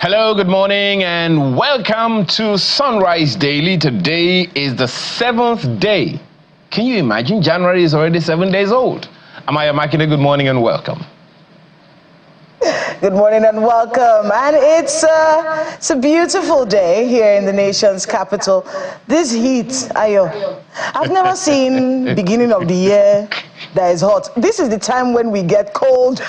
Hello, good morning, and welcome to Sunrise Daily. Today is the 7th day. Can you imagine? January is already 7 days old. Amaya Makinde, good morning and welcome. Good morning and welcome. And it's a beautiful day here in the nation's capital. This heat, Ayo, I've never seen beginning of the year that is hot. This is the time when we get cold.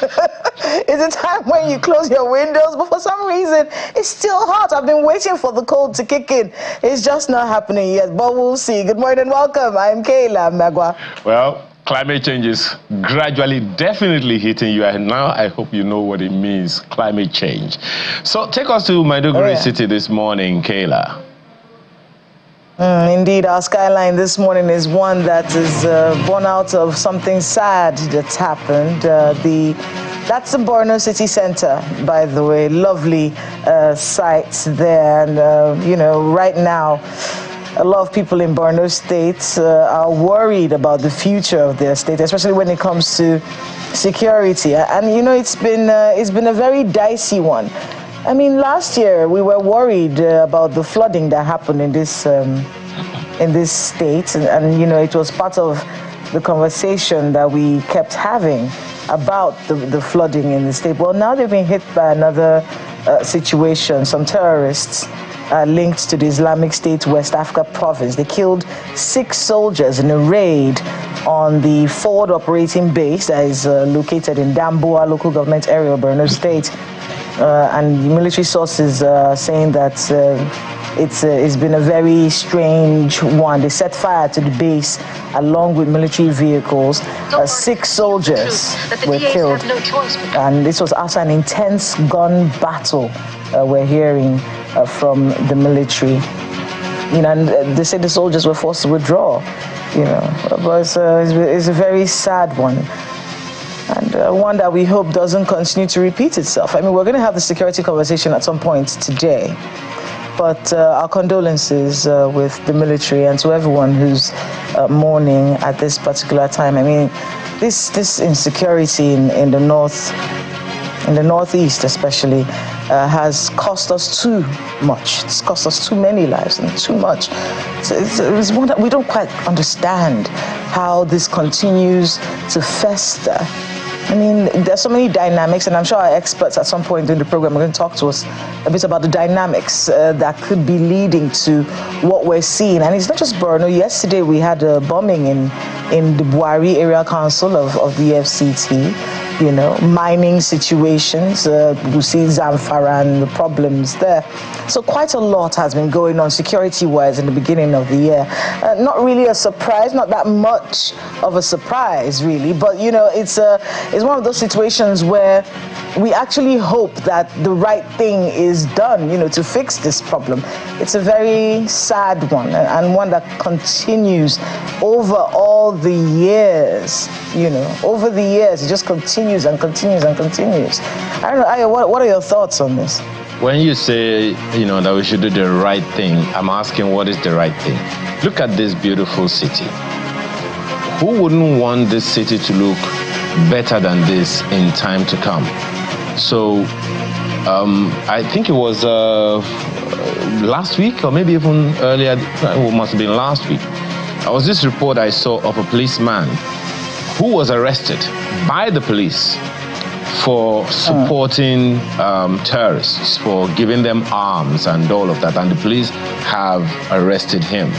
It's the time when you close your windows, but for some reason, it's still hot. I've been waiting for the cold to kick in. It's just not happening yet, but we'll see. Good morning and welcome. I'm Kayla Magwa. Well, climate change is gradually, definitely hitting you, and now I hope you know what it means, climate change. So take us to Maiduguri City this morning, Kayla. Indeed, our skyline this morning is one that is born out of something sad that's happened. That's the Borno City Center, by the way. Lovely sights there, and you know, right now, a lot of people in Borno State are worried about the future of their state, especially when it comes to security. And you know, it's been a very dicey one. I mean, last year we were worried about the flooding that happened in this state, and you know, it was part of the conversation that we kept having about the flooding in the state. Well, now they've been hit by another situation. Some terrorists linked to the Islamic State West Africa province. They killed 6 soldiers in a raid on the forward operating base that is located in Damboa local government area of Borno State. And military sources saying that it's been a very strange one. They set fire to the base along with military vehicles. 6 soldiers were killed. And this was after an intense gun battle we're hearing from the military. You know, and they say the soldiers were forced to withdraw, you know. But it's a very sad one. And one that we hope doesn't continue to repeat itself. I mean, we're going to have the security conversation at some point today. But our condolences with the military and to everyone who's mourning at this particular time. I mean, this insecurity in the northeast especially, has cost us too much. It's cost us too many lives and too much. It's one that we don't quite understand how this continues to fester. I mean, there's so many dynamics, and I'm sure our experts at some point during the program are going to talk to us a bit about the dynamics that could be leading to what we're seeing. And it's not just Borno. Yesterday we had a bombing in the Buari Area Council of the FCT. You know, mining situations, you see Zamfara and the problems there. So quite a lot has been going on security-wise in the beginning of the year. Not really a surprise, not that much of a surprise, really. But, you know, it's one of those situations where we actually hope that the right thing is done, you know, to fix this problem. It's a very sad one, and one that continues over all the years, you know. Over the years, it just continues and continues and continues. I don't know, Aya, what are your thoughts on this? When you say, you know, that we should do the right thing, I'm asking, what is the right thing? Look at this beautiful city. Who wouldn't want this city to look better than this in time to come? So I think it was last week, or maybe even earlier, it must have been last week. There was this report I saw of a policeman who was arrested by the police for supporting terrorists, for giving them arms and all of that, and the police have arrested him.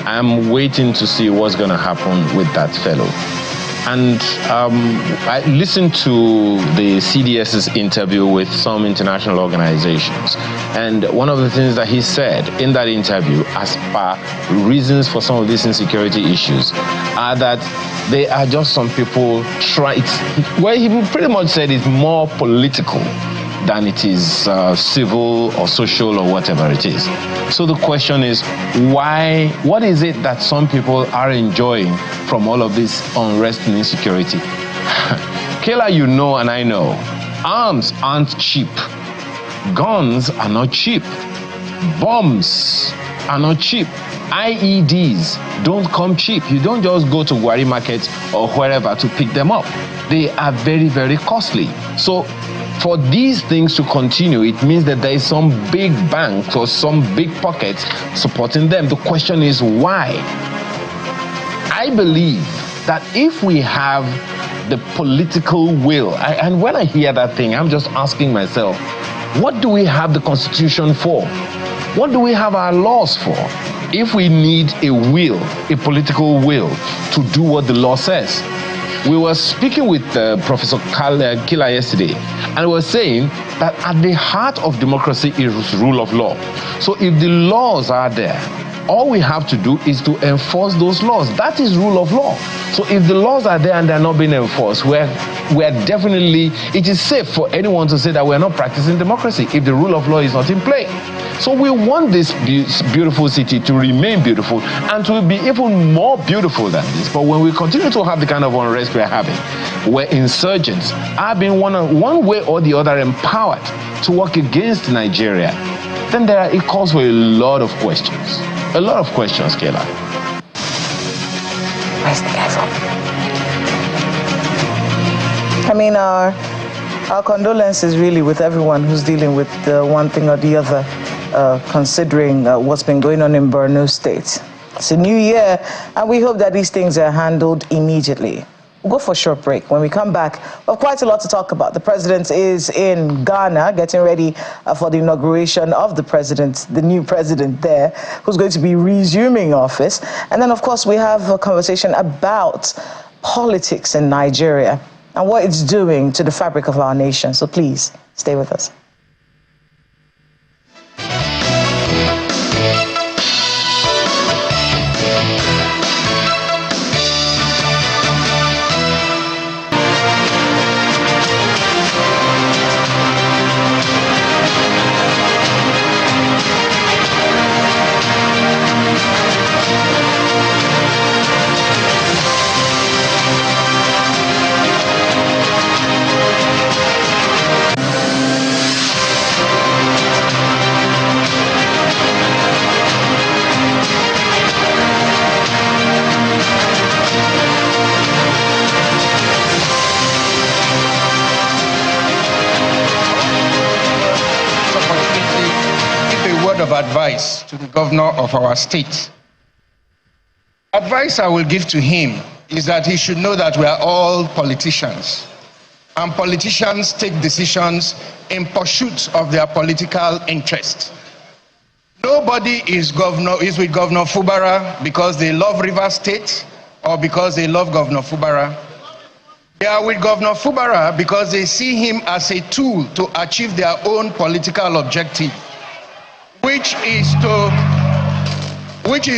I'm waiting to see what's going to happen with that fellow. And I listened to the CDS's interview with some international organizations. And one of the things that he said in that interview, as per reasons for some of these insecurity issues, are that they are just some people where he pretty much said it's more political than it is civil or social or whatever it is. So the question is, why? What is it that some people are enjoying from all of this unrest and insecurity? Kayla, you know and I know, arms aren't cheap. Guns are not cheap. Bombs are not cheap. IEDs don't come cheap. You don't just go to Gwari Market or wherever to pick them up. They are very, very costly. So for these things to continue, it means that there is some big bank or some big pockets supporting them. The question is why? I believe that if we have the political will, and when I hear that thing, I'm just asking myself, what do we have the Constitution for? What do we have our laws for? If we need a will, a political will, to do what the law says. We were speaking with Professor Killer yesterday, and we were saying that at the heart of democracy is rule of law. So if the laws are there, all we have to do is to enforce those laws. That is rule of law. So if the laws are there and they're not being enforced, we're definitely, it is safe for anyone to say that we're not practicing democracy if the rule of law is not in play. So we want this beautiful city to remain beautiful and to be even more beautiful than this. But when we continue to have the kind of unrest we're having, where insurgents are being one way or the other empowered to work against Nigeria, then it calls for a lot of questions. A lot of questions, Kayla. Where's the guy from? I mean, our condolences really with everyone who's dealing with one thing or the other, considering what's been going on in Borno State. It's a new year, and we hope that these things are handled immediately. We'll go for a short break. When we come back, we have quite a lot to talk about. The president is in Ghana, getting ready for the inauguration of the new president there, who's going to be resuming office. And then, of course, we have a conversation about politics in Nigeria and what it's doing to the fabric of our nation. So please, stay with us. Of advice to the governor of our state. Advice I will give to him is that he should know that we are all politicians, and politicians take decisions in pursuit of their political interest. Nobody is with Governor Fubara because they love Rivers State or because they love Governor Fubara. They are with Governor Fubara because they see him as a tool to achieve their own political objective, which is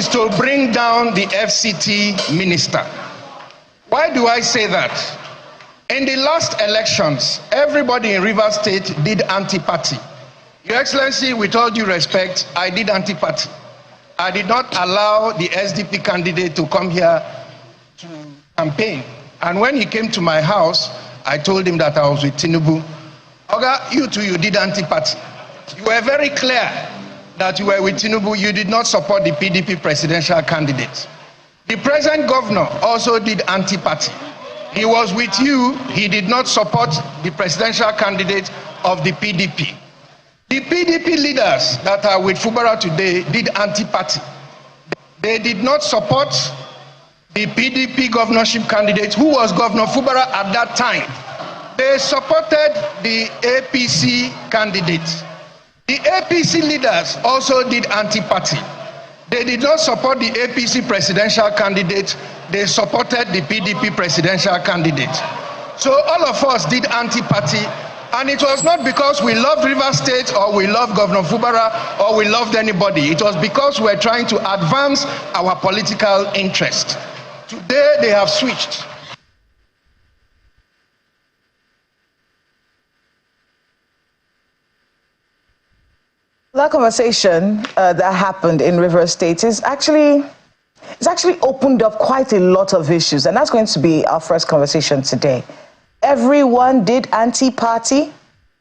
to bring down the FCT minister. Why do I say that? In the last elections, everybody in Rivers State did anti-party. Your Excellency, with all due respect, I did anti-party. I did not allow the SDP candidate to come here to campaign. And when he came to my house, I told him that I was with Tinubu. Oga, you too, you did anti-party. You were very clear that you were with Tinubu. You did not support the PDP presidential candidate. The present governor also did anti-party. He was with you. He did not support the presidential candidate of the PDP. The PDP leaders that are with Fubara today did anti-party. They did not support the PDP governorship candidate, who was Governor Fubara at that time. They supported the APC candidate. The APC leaders also did anti-party. They did not support the APC presidential candidate. They supported the PDP presidential candidate. So all of us did anti-party, and it was not because we loved Rivers State or we loved Governor Fubara or we loved anybody. It was because we're trying to advance our political interest. Today they have switched. That conversation that happened in Rivers State is actually opened up quite a lot of issues, and that's going to be our first conversation today. Everyone did anti-party?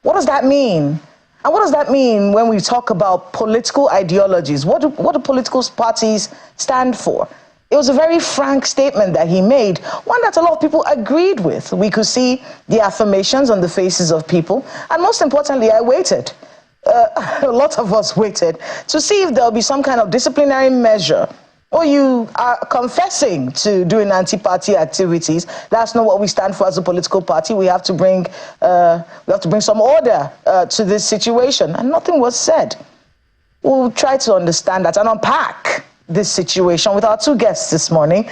What does that mean? And what does that mean when we talk about political ideologies? What do political parties stand for? It was a very frank statement that he made, one that a lot of people agreed with. We could see the affirmations on the faces of people. And most importantly, I waited. A lot of us waited to see if there'll be some kind of disciplinary measure. Or you are confessing to doing anti-party activities. That's not what we stand for as a political party. We have to bring some order to this situation. And nothing was said. We'll try to understand that and unpack this situation with our two guests this morning.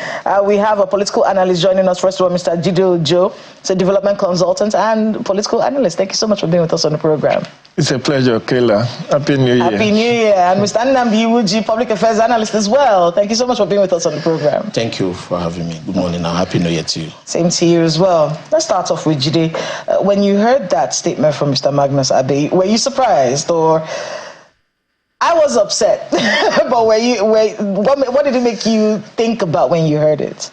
We have a political analyst joining us. First of all, Mr. Jido Joe, a development consultant and political analyst. Thank you so much for being with us on the program. It's a pleasure, Kayla. Happy New Year. Happy New Year. And Mr. Nnamdi Iwuji, public affairs analyst as well. Thank you so much for being with us on the program. Thank you for having me. Good morning and Happy New Year to you. Same to you as well. Let's start off with Jide. When you heard that statement from Mr. Magnus Abe, were you surprised or... I was upset, but what did it make you think about when you heard it?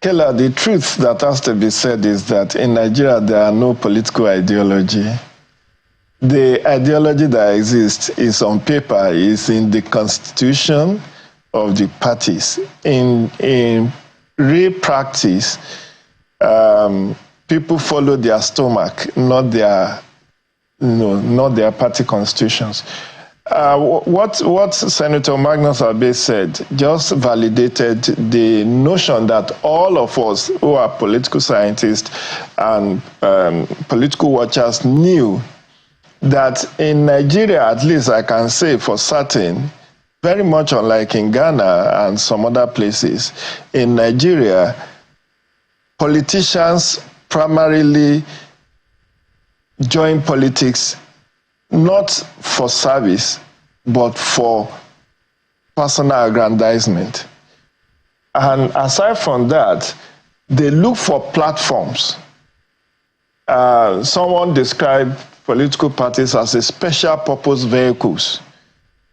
Kayla, the truth that has to be said is that in Nigeria, there are no political ideology. The ideology that exists is on paper, is in the constitution of the parties. In real practice, people follow their stomach, not their party constitutions. What Senator Magnus Abe said just validated the notion that all of us who are political scientists and political watchers knew that in Nigeria, at least I can say for certain, very much unlike in Ghana and some other places, in Nigeria, politicians primarily join politics not for service, but for personal aggrandizement. And aside from that, they look for platforms. Someone described political parties as a special purpose vehicles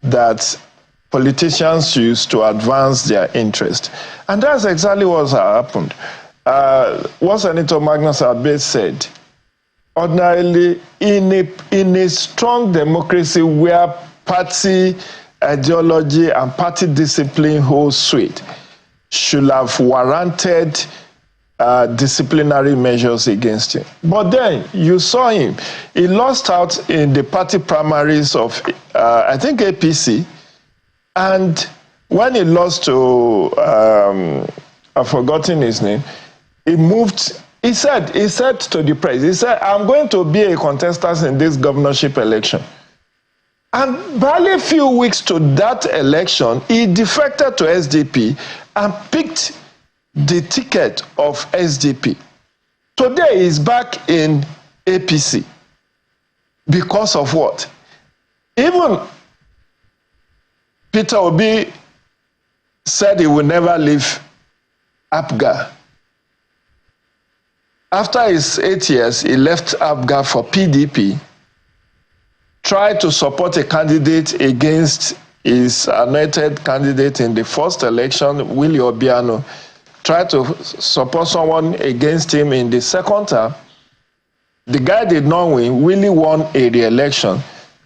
that politicians use to advance their interest. And that's exactly what happened. What Senator Magnus Abe said, ordinarily, in a strong democracy where party ideology and party discipline holds sway, should have warranted disciplinary measures against him. But then you saw him. He lost out in the party primaries of, I think, APC. And when he lost to, I've forgotten his name, he moved. He said to the press, he said, I'm going to be a contestant in this governorship election. And barely a few weeks to that election, he defected to SDP and picked the ticket of SDP. Today, he's back in APC. Because of what? Even Peter Obi said he will never leave APGA. After his 8 years, he left APGA for PDP, tried to support a candidate against his anointed candidate in the first election, Willie Obiano, tried to support someone against him in the second term. The guy did not win. Willie won a re-election.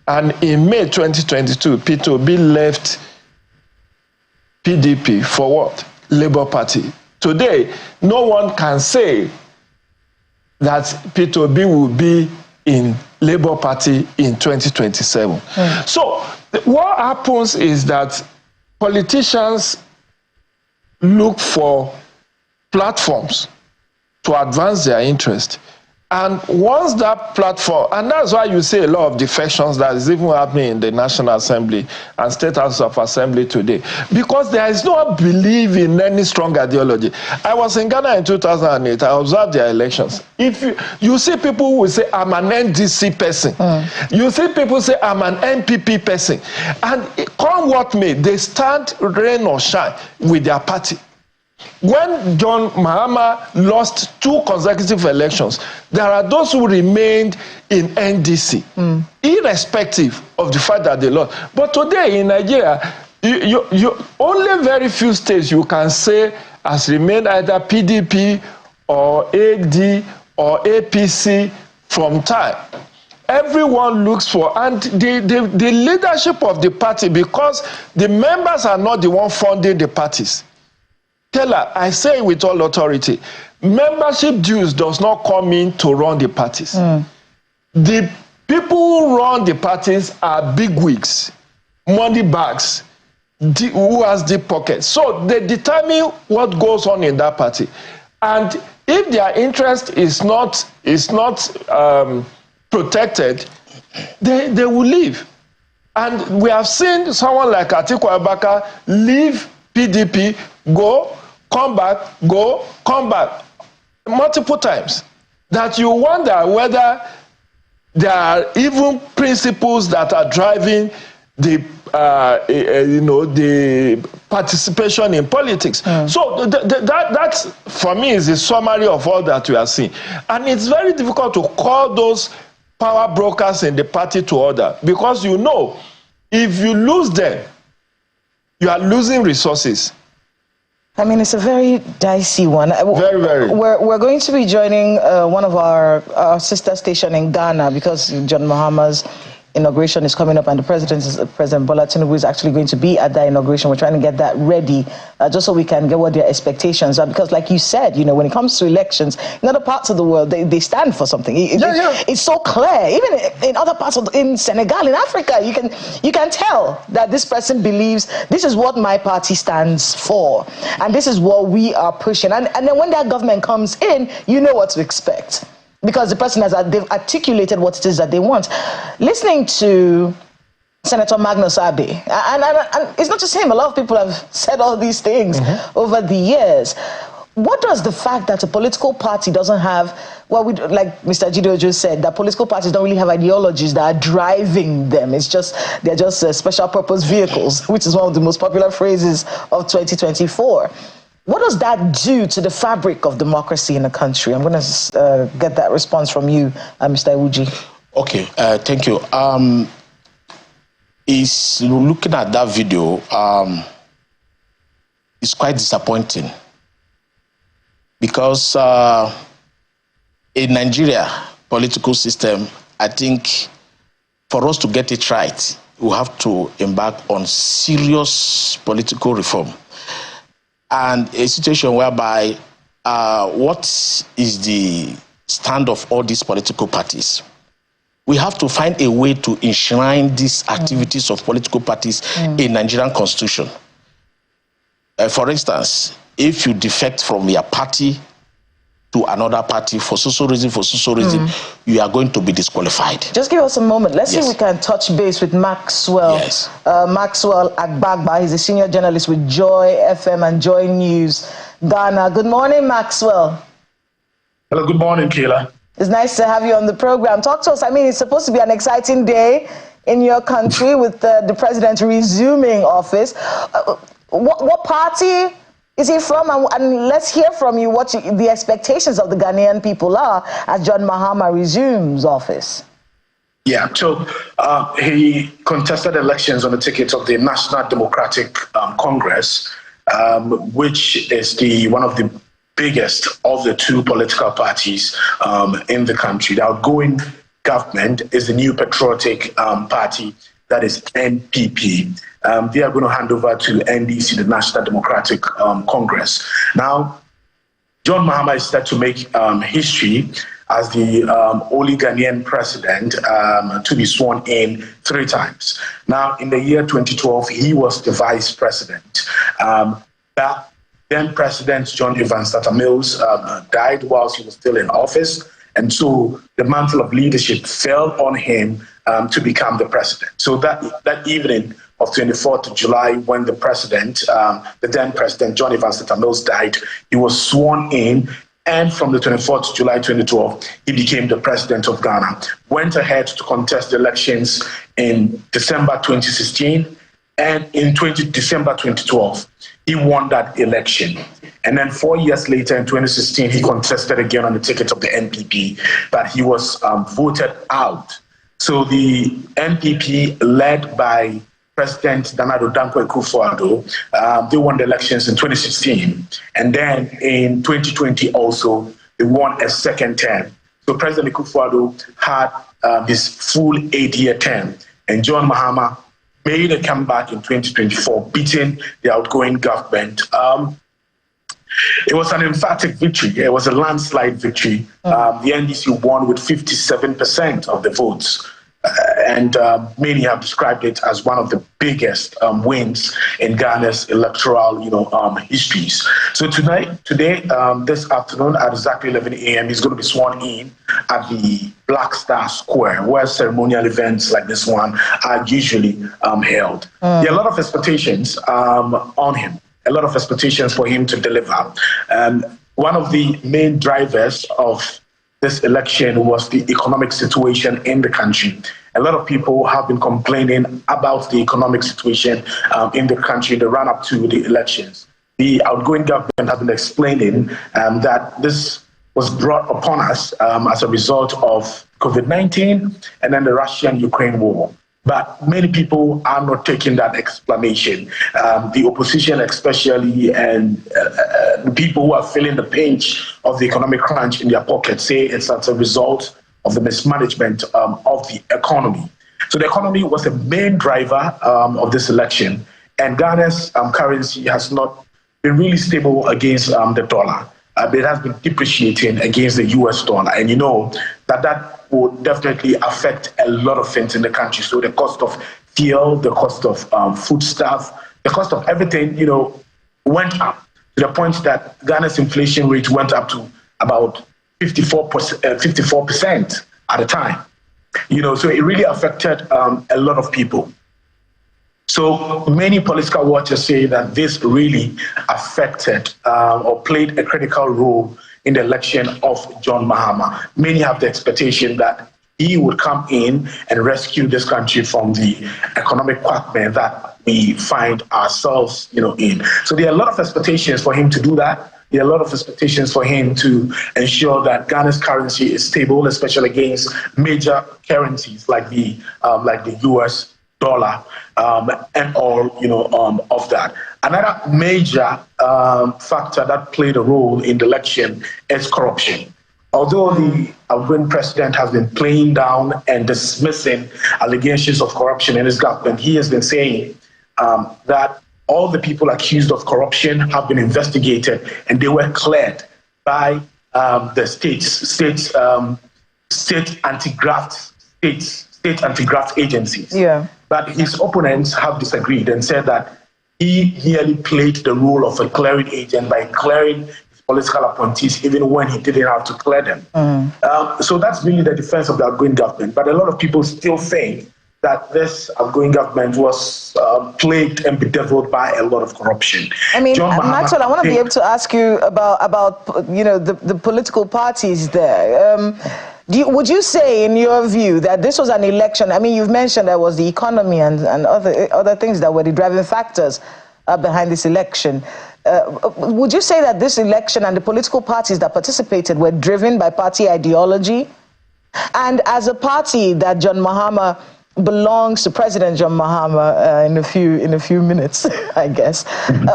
And in May 2022, Peter Obi left PDP for what? Labour Party. Today, no one can say that Peter Obi will be in Labour Party in 2027. So what happens is that politicians look for platforms to advance their interest. And once that platform, and that's why you see a lot of defections that is even happening in the National Assembly and State House of Assembly today, because there is no belief in any strong ideology. I was in Ghana in 2008. I observed their elections. If you see people who will say, I'm an NDC person. You see people say, I'm an NPP person. And come what may, they stand rain or shine with their party. When John Mahama lost 2 consecutive elections, there are those who remained in NDC, irrespective of the fact that they lost. But today in Nigeria, you only very few states you can say has remained either PDP or AD or APC from time. everyone looks for, and the leadership of the party, because the members are not the one funding the parties. Tell her, I say with all authority, membership dues does not come in to run the parties. The people who run the parties are bigwigs, money bags, who has deep pockets. So they determine what goes on in that party. And if their interest is not protected, they will leave. And we have seen someone like Atiku Abubakar leave PDP, go, come back, multiple times. That you wonder whether there are even principles that are driving the the participation in politics. So that for me is a summary of all that we are seeing. And it's very difficult to call those power brokers in the party to order, because you know, if you lose them, you are losing resources. I mean, it's a very dicey one. Very, very. We're going to be joining one of our sister station in Ghana, because John Mahama's inauguration is coming up, and President Bola Tinubu is actually going to be at that inauguration. We're trying to get that ready, just so we can get what their expectations are. Because, like you said, you know, when it comes to elections, in other parts of the world, they stand for something. It's so clear. Even in other parts in Senegal, in Africa, you can tell that this person believes this is what my party stands for, and this is what we are pushing. And then when that government comes in, you know what to expect, because the person they've articulated what it is that they want. Listening to Senator Magnus Abe, and it's not just him, a lot of people have said all these things over the years. What does the fact that a political party doesn't have, like Mr. Jido just said, that political parties don't really have ideologies that are driving them. They're just special purpose vehicles, which is one of the most popular phrases of 2024. What does that do to the fabric of democracy in the country? I'm going to get that response from you, Mr. Iwuji. Okay, thank you. Is looking at that video, it's quite disappointing, because in Nigeria political system, I think for us to get it right, we have to embark on serious political reform. And a situation whereby what is the stand of all these political parties? We have to find a way to enshrine these activities of political parties in Nigerian constitution. For instance, if you defect from your party to another party for so reason, you are going to be disqualified. Just give us a moment. Let's see if we can touch base with Maxwell. Yes. Maxwell Agbagba. He's a senior journalist with Joy FM and Joy News Ghana. Good morning, Maxwell. Hello, good morning, Kayla. It's nice to have you on the program. Talk to us. I mean, it's supposed to be an exciting day in your country with the president resuming office. What party is he from? And let's hear from you what the expectations of the Ghanaian people are as John Mahama resumes office. Yeah, so he contested elections on the ticket of the National Democratic Congress, which is one of the biggest of the two political parties in the country. The outgoing government is the New Patriotic Party, that is NPP. They are going to hand over to NDC, the National Democratic Congress. Now, John Mahama is set to make history as the only Ghanaian president to be sworn in 3 times. Now, in the year 2012, he was the vice president. That then President John Evans Atta Mills died whilst he was still in office, and so the mantle of leadership fell on him to become the president. So that evening of 24th of July, when the president, the then president John Evans Atta Mills died, he was sworn in, and from the 24th of July 2012, he became the president of Ghana. Went ahead to contest the elections in December 2016, and in December 2012, he won that election. And then 4 years later, in 2016, he contested again on the ticket of the NPP, but he was voted out. So the NPP, led by President Nana Addo Dankwa Akufo-Addo, they won the elections in 2016. And then in 2020 also, they won a second term. So President Akufo-Addo had his full 8-year term, and John Mahama made a comeback in 2024, beating the outgoing government. It was an emphatic victory. It was a landslide victory. The NDC won with 57% of the votes. And many have described it as one of the biggest wins in Ghana's electoral, histories. So today, this afternoon at exactly 11 a.m., he's going to be sworn in at the Black Star Square, where ceremonial events like this one are usually held. There are a lot of expectations on him. A lot of expectations for him to deliver. One of the main drivers of this election was the economic situation in the country. A lot of people have been complaining about the economic situation in the country in the run-up to the elections. The outgoing government has been explaining that this was brought upon us as a result of COVID-19 and then the Russian-Ukraine war. But many people are not taking that explanation. The opposition especially, and the people who are feeling the pinch of the economic crunch in their pockets say it's as a result of the mismanagement of the economy. So the economy was the main driver of this election, and Ghana's currency has not been really stable against the dollar. It has been depreciating against the US dollar, and you know that will definitely affect a lot of things in the country. So the cost of fuel, the cost of foodstuff, the cost of everything, went up to the point that Ghana's inflation rate went up to about 54% at a time. So it really affected a lot of people. So many political watchers say that this really affected or played a critical role in the election of John Mahama. Many have the expectation that he would come in and rescue this country from the economic quagmire that we find ourselves, in. So there are a lot of expectations for him to do that. There are a lot of expectations for him to ensure that Ghana's currency is stable, especially against major currencies like the US dollar and all of that. Another major factor that played a role in the election is corruption. Although the outgoing president has been playing down and dismissing allegations of corruption in his government, he has been saying that all the people accused of corruption have been investigated and they were cleared by the state anti-graft agencies. Yeah. But his opponents have disagreed and said that he nearly played the role of a clearing agent by clearing his political appointees even when he didn't have to clear them. So that's really the defense of the outgoing government. But a lot of people still think that this outgoing government was plagued and bedeviled by a lot of corruption. I mean, Maxwell, I want to be able to ask you about the political parties there. Would you say, in your view, that this was an election? I mean, you've mentioned there was the economy and other things that were the driving factors behind this election. Would you say that this election and the political parties that participated were driven by party ideology? And as a party that John Mahama belongs to, President John Mahama, in a few minutes, I guess,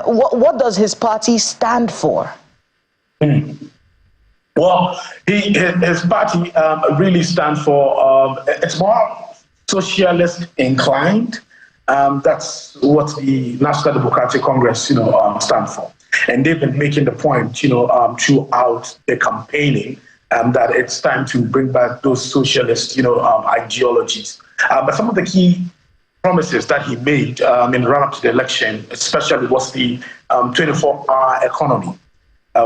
what does his party stand for? Well, his party really stands for, it's more socialist inclined. That's what the National Democratic Congress, stands for. And they've been making the point, throughout the campaigning that it's time to bring back those socialist, ideologies. But some of the key promises that he made in the run-up to the election, especially was the 24-hour economy.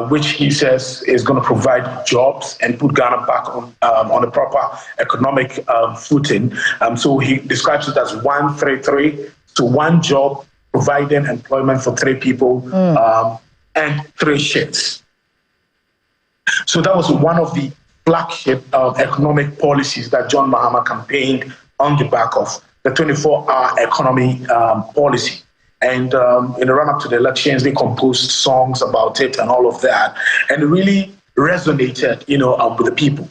Which he says is going to provide jobs and put Ghana back on a proper economic footing. So he describes it as 133, so one job providing employment for 3 people and 3 shifts. So that was one of the flagship economic policies that John Mahama campaigned on the back of the 24-hour economy policy. And in the run-up to the elections, they composed songs about it and all of that. And it really resonated, with the people.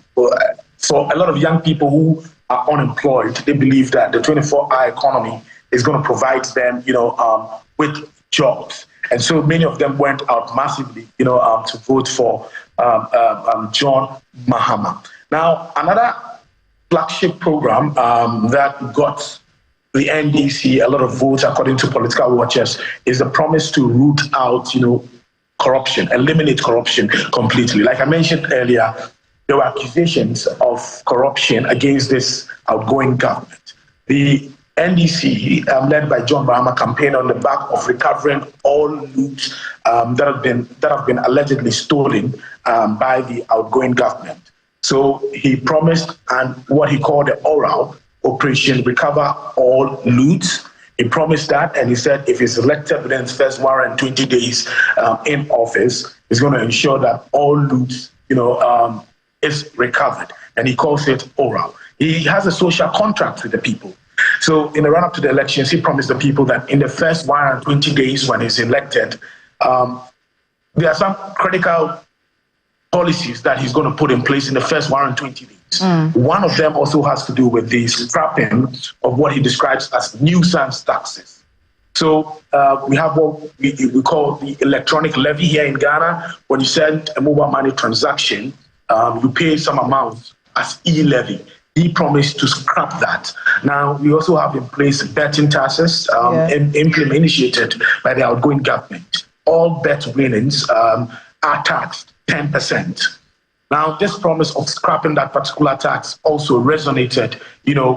For a lot of young people who are unemployed, they believe that the 24-hour economy is going to provide them, with jobs. And so many of them went out massively, to vote for John Mahama. Now, another flagship program that got the NDC a lot of votes, according to political watchers, is the promise to root out, corruption, eliminate corruption completely. Like I mentioned earlier, there were accusations of corruption against this outgoing government. The NDC, led by John Mahama, campaigned on the back of recovering all loot that have been allegedly stolen by the outgoing government. So he promised, and what he called the oral operation, recover all loot. He promised that, and he said if he's elected within his first 120 days in office, he's going to ensure that all loot, is recovered, and he calls it oral. He has a social contract with the people. So in the run-up to the elections, he promised the people that in the first 120 days when he's elected, there are some critical policies that he's going to put in place in the first 120 days. One of them also has to do with the scrapping of what he describes as nuisance taxes. So we have what we call the electronic levy here in Ghana. When you send a mobile money transaction, you pay some amount as e-levy. He promised to scrap that. Now, we also have in place betting taxes initiated by the outgoing government. All bet winnings are taxed 10%. Now, this promise of scrapping that particular tax also resonated,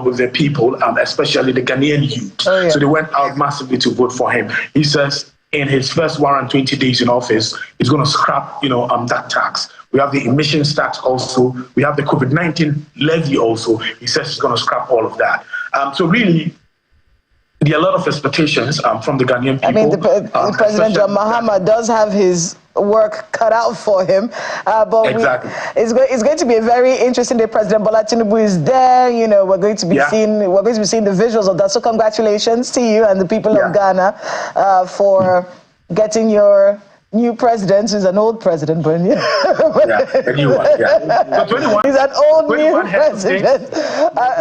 with the people, especially the Ghanaian youth. So they went out massively to vote for him. He says in his first 120 days in office, he's going to scrap, that tax. We have the emissions tax also. We have the COVID-19 levy also. He says he's going to scrap all of that. So really, there are a lot of expectations from the Ghanaian people. I mean, the President John Mahama does have his work cut out for him, but exactly. It's going to be a very interesting day. President Bola Tinubu is there. We're going to be seeing the visuals of that. So congratulations to you and the people of Ghana for getting your new president, who's an old president, but the new one, So 21, he's an old new president.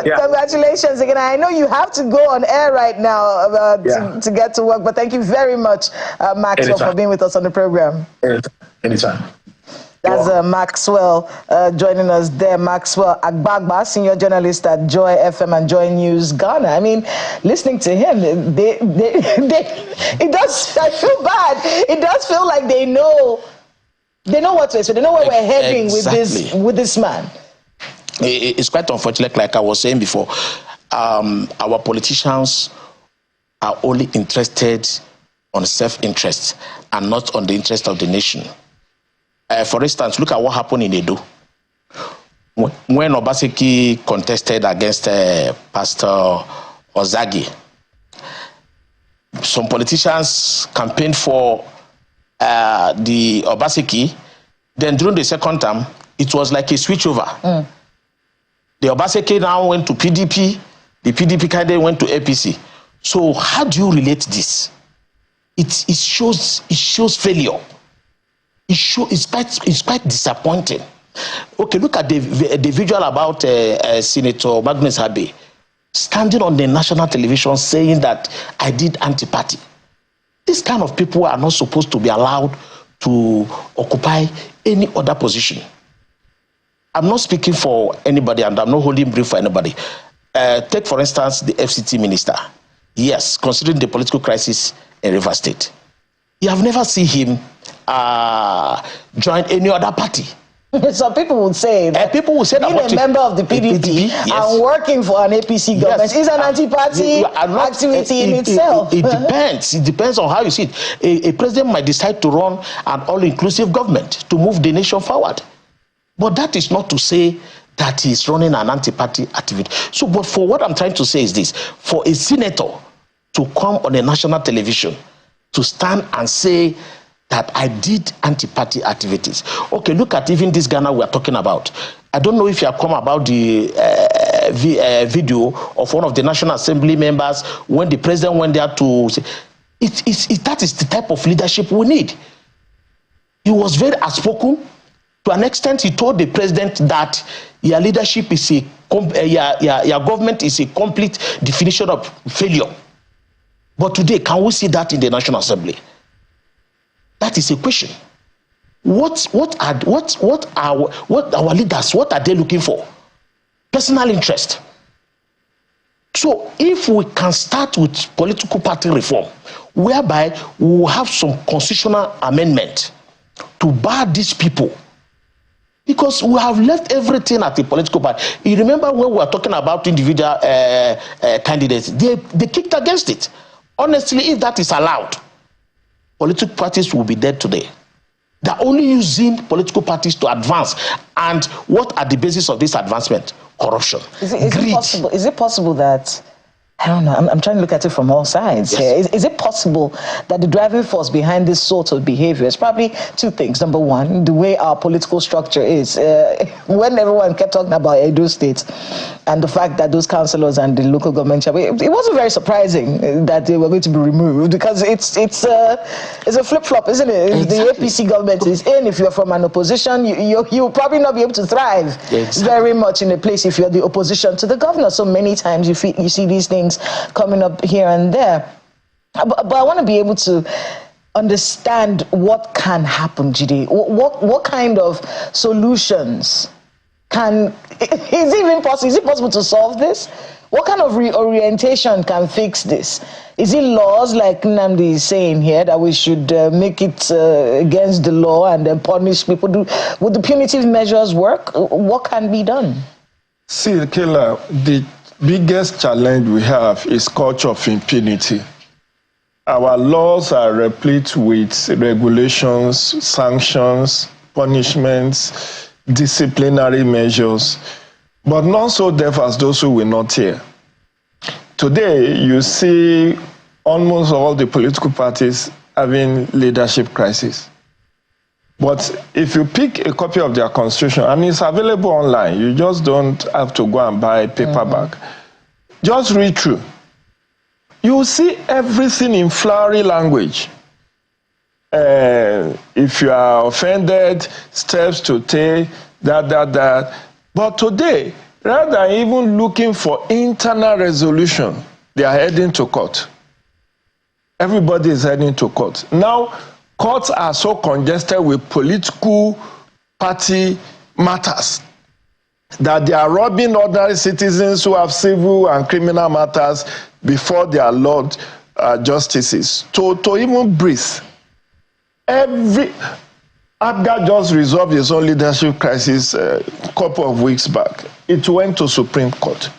Congratulations again. I know you have to go on air right now to get to work, but thank you very much, Maxwell, for being with us on the program. Anytime. That's Maxwell joining us there. Maxwell Agbagba, senior journalist at Joy FM and Joy News Ghana. I mean, listening to him, it does. I feel bad. It does feel like they know what to say. They know where we're heading with this man. It's quite unfortunate, like I was saying before. Our politicians are only interested on self-interest and not on the interest of the nation. For instance, look at what happened in Edo. When Obaseki contested against Pastor Ozagi, some politicians campaigned for the Obaseki. Then during the second term, it was like a switchover. The Obaseki now went to PDP. The PDP candidate went to APC. So how do you relate this? It shows failure. It's quite disappointing. Okay, look at the visual about Senator Magnus Habe standing on the national television saying that I did anti-party. These kind of people are not supposed to be allowed to occupy any other position. I'm not speaking for anybody and I'm not holding brief for anybody. Take, for instance, the FCT minister. Yes, considering the political crisis in Rivers State. You have never seen him join any other party. Some people would say that being a member of the PDP and working for an APC government is an anti-party activity in itself. It depends. It depends on how you see it. A president might decide to run an all-inclusive government to move the nation forward. But that is not to say that he's running an anti-party activity. So, but for what I'm trying to say is this. For a senator to come on a national television to stand and say that I did anti-party activities. Okay, look at even this Ghana we are talking about. I don't know if you have come about the video of one of the National Assembly members when the president went there to say, that is the type of leadership we need. He was very outspoken. To an extent, he told the president that your leadership is your government is a complete definition of failure. But today, can we see that in the National Assembly? That is a question. what our leaders, what are they looking for? Personal interest. So if we can start with political party reform, whereby we will have some constitutional amendment to bar these people, because we have left everything at the political party. You remember when we were talking about individual candidates, they kicked against it. Honestly, if that is allowed, political parties will be dead today. They're only using political parties to advance. And what are the basis of this advancement? Corruption. Is it possible that, I don't know, I'm trying to look at it from all sides here. Is it possible that the driving force behind this sort of behavior is probably two things? Number one, the way our political structure is. When everyone kept talking about Edo State and the fact that those councillors and the local government, it wasn't very surprising that they were going to be removed, because it's a flip-flop, isn't it? Exactly. The APC government is in. If you're from an opposition, you'll probably not be able to thrive very much in a place if you're the opposition to the governor. So many times you see these things coming up here and there. But I want to be able to understand what can happen, Jide. What kind of solutions is it possible to solve this? What kind of reorientation can fix this? Is it laws, like Nnamdi is saying here, that we should make it against the law and then punish people? Would the punitive measures work? What can be done? See, Kela, the biggest challenge we have is culture of impunity. Our laws are replete with regulations, sanctions, punishments, disciplinary measures, but not so deaf as those who will not hear. Today, you see almost all the political parties having leadership crisis. But if you pick a copy of their constitution, and it's available online, you just don't have to go and buy a paperback. Just read through. You will see everything in flowery language. If you are offended, steps to take, that. But today, rather than even looking for internal resolution, they are heading to court. Everybody is heading to court. Now, courts are so congested with political party matters that they are robbing ordinary citizens who have civil and criminal matters before their Lord justices to even breathe. Abga just resolved his own leadership crisis a couple of weeks back. It went to Supreme Court.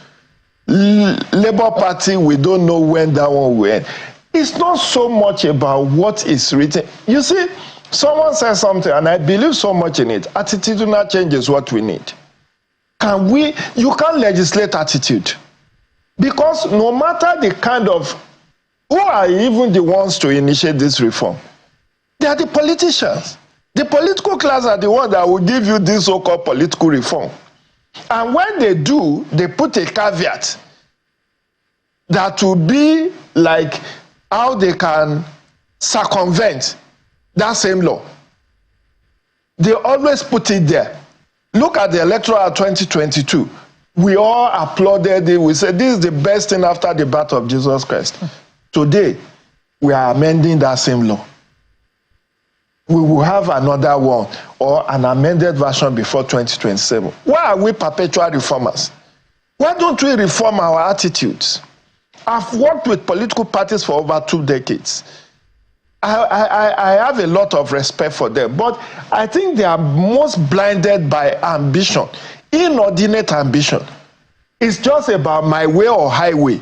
Labour Party, we don't know when that one will end. It's not so much about what is written. You see, someone says something, and I believe so much in it. Attitudinal change is what we need. You can't legislate attitude. Because no matter the kind of, who are even the ones to initiate this reform? They are the politicians. The political class are the ones that will give you this so-called political reform. And when they do, they put a caveat that will be like how they can circumvent that same law. They always put it there. Look at the electoral 2022. We all applauded it. We said this is the best thing after the birth of Jesus Christ. Today, we are amending that same law. We will have another one or an amended version before 2027. Why are we perpetual reformers? Why don't we reform our attitudes? I've worked with political parties for over 2 decades. I have a lot of respect for them, but I think they are most blinded by ambition, inordinate ambition. It's just about my way or highway.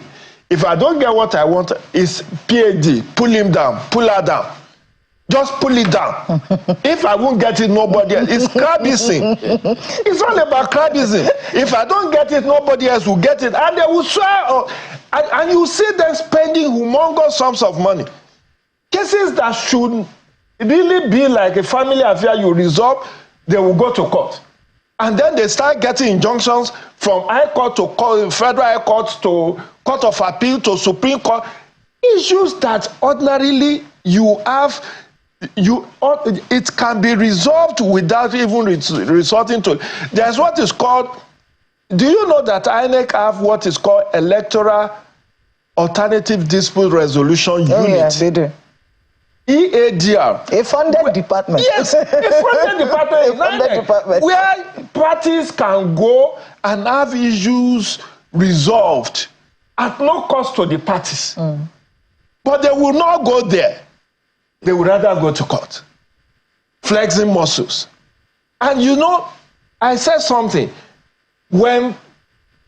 If I don't get what I want, it's PhD, pull him down, pull her down. Just pull it down. If I won't get it, nobody else. It's crabism. It's all about crabism. If I don't get it, nobody else will get it. And they will swear. And you see them spending humongous sums of money. Cases that should really be like a family affair you resolve, they will go to court. And then they start getting injunctions from High Court to court, Federal High Court to Court of Appeal to Supreme Court. Issues that ordinarily it can be resolved without even resorting to. There's what is called, do you know that INEC have what is called Electoral Alternative Dispute Resolution Unit? Oh, yeah, they do. EADR. A funded department. Yes, a funded department. A funded department. Where parties can go and have issues resolved at no cost to the parties. But they will not go there. They would rather go to court, flexing muscles. And you know, I said something. When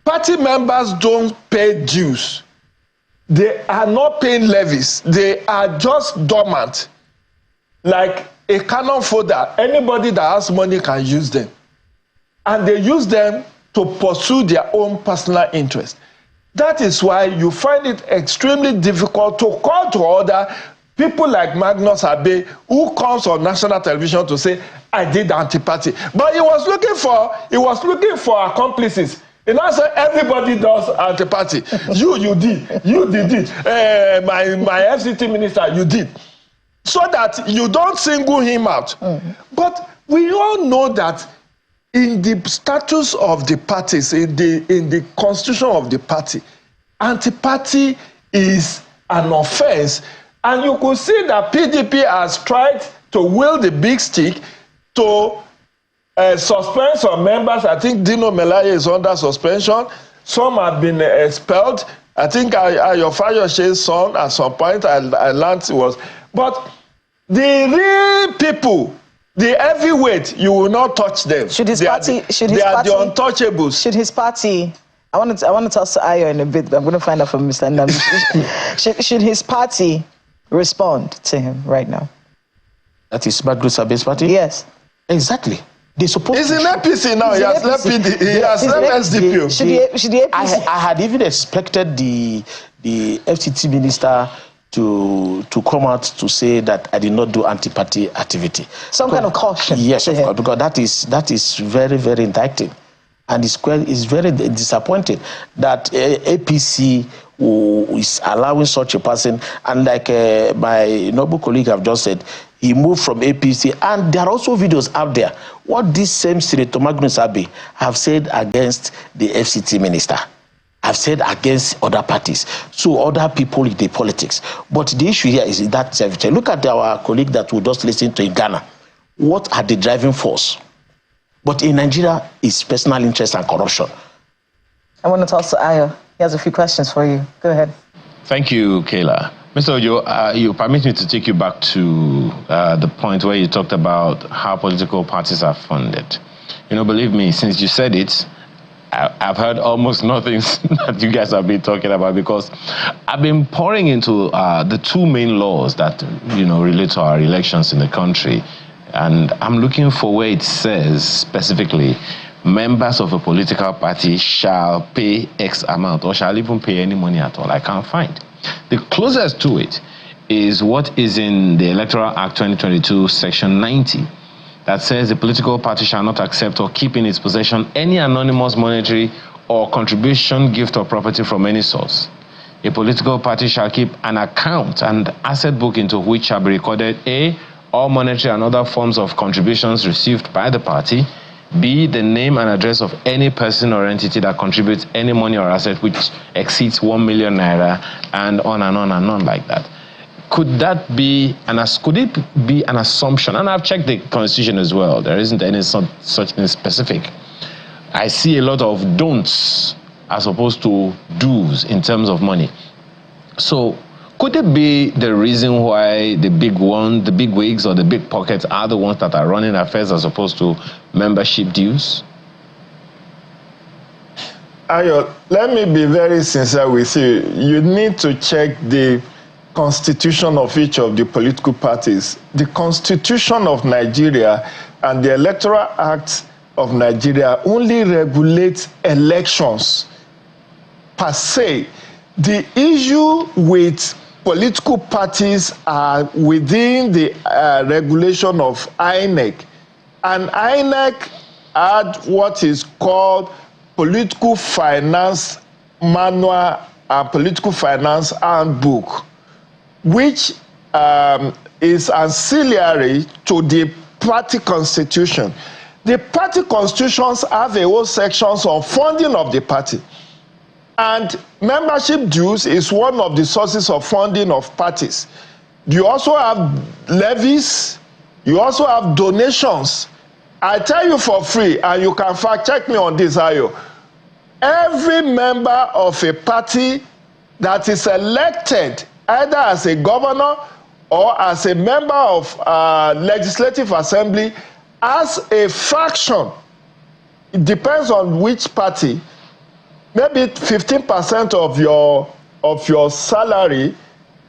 party members don't pay dues, they are not paying levies. They are just dormant. Like a cannon fodder, anybody that has money can use them. And they use them to pursue their own personal interest. That is why you find it extremely difficult to call to order people like Magnus Abe, who comes on national television to say, I did anti-party. But he was looking for accomplices. You know, so everybody does anti-party. You did it. My FCT minister, you did. So that you don't single him out. But we all know that in the status of the parties, in the constitution of the party, anti-party is an offense. And you could see that PDP has tried to wield the big stick to suspend some members. I think Dino Melaye is under suspension. Some have been expelled. I think Ayo Fayoshe's son at some point, I learned it was. But the real people, the heavyweight, you will not touch them. Should his party? They are the untouchables. Should his party? I want to toss to Ayo in a bit, but I'm going to find out from Mr. Ndam. should his party respond to him right now? That is Magnus Abe's party? Yes. Exactly. They're supposed He's in APC now. He has left SDP. Should the APC? I had even expected the FCT minister to come out to say that I did not do anti-party activity. Some kind of caution. Yes, of course, because that is very, very indicting. And it's very disappointing that APC is allowing such a person. And like my noble colleague have just said, he moved from APC. And there are also videos out there. What this same Senator Magnus Abe have said against the FCT minister, have said against other parties, so other people in the politics. But the issue here is that, look at our colleague that we just listened to in Ghana. What are the driving force? But in Nigeria, it's personal interest and corruption. I want to toss to Ayo. He has a few questions for you. Go ahead. Thank you, Kayla. Mr. Ojo, you permit me to take you back to the point where you talked about how political parties are funded. You know, believe me, since you said it, I've heard almost nothing that you guys have been talking about, because I've been pouring into the two main laws that, you know, relate to our elections in the country. And I'm looking for where it says specifically, members of a political party shall pay X amount or shall even pay any money at all. I can't find. The closest to it is what is in the Electoral Act 2022, Section 90, that says the political party shall not accept or keep in its possession any anonymous monetary or contribution, gift, or property from any source. A political party shall keep an account and asset book into which shall be recorded A, all monetary and other forms of contributions received by the party, B, the name and address of any person or entity that contributes any money or asset which exceeds 1 million naira, and on and on and on like that. Could that be could it be an assumption? And I've checked the Constitution as well. There isn't any such thing specific. I see a lot of don'ts as opposed to do's in terms of money. So could it be the reason why the big wigs or the big pockets are the ones that are running affairs as opposed to membership dues? Ayo, let me be very sincere with you. You need to check the constitution of each of the political parties. The Constitution of Nigeria and the Electoral Act of Nigeria only regulates elections per se. The issue with political parties are within the regulation of INEC. And INEC had what is called political finance manual and political finance handbook, which is ancillary to the party constitution. The party constitutions have a whole sections on funding of the party. And membership dues is one of the sources of funding of parties. You also have levies. You also have donations. I tell you for free, and you can fact check me on this, Ayo. Every member of a party that is elected either as a governor or as a member of legislative assembly as a fraction, it depends on which party, maybe 15% of your salary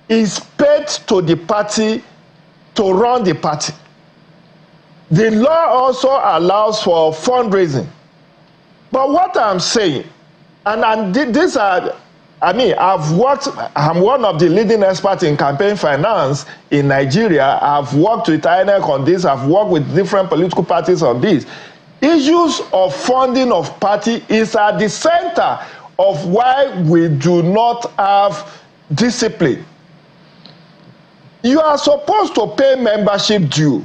is paid to the party to run the party. The law also allows for fundraising. But what I'm saying, and these are, I mean, I'm one of the leading experts in campaign finance in Nigeria. I've worked with INEC on this. I've worked with different political parties on this. Issues of funding of party is at the center of why we do not have discipline. You are supposed to pay membership due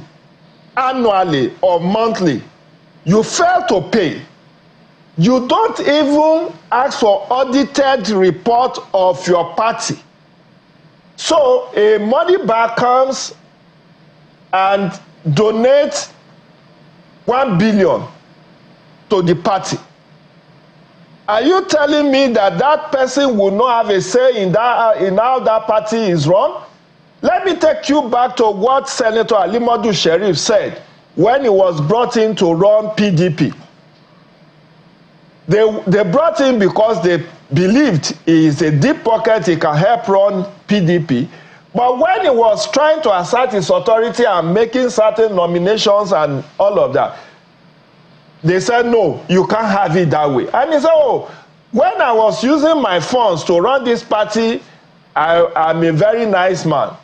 annually or monthly. You fail to pay. You don't even ask for audited report of your party. So a money back comes and donates 1 billion to the party. Are you telling me that that person will not have a say in how that party is run? Let me take you back to what Senator Alimadu Sheriff said when he was brought in to run PDP. They brought him because they believed he is a deep pocket, he can help run PDP. But when he was trying to assert his authority and making certain nominations and all of that, they said, no, you can't have it that way. And he said, oh, when I was using my funds to run this party, I'm a very nice man.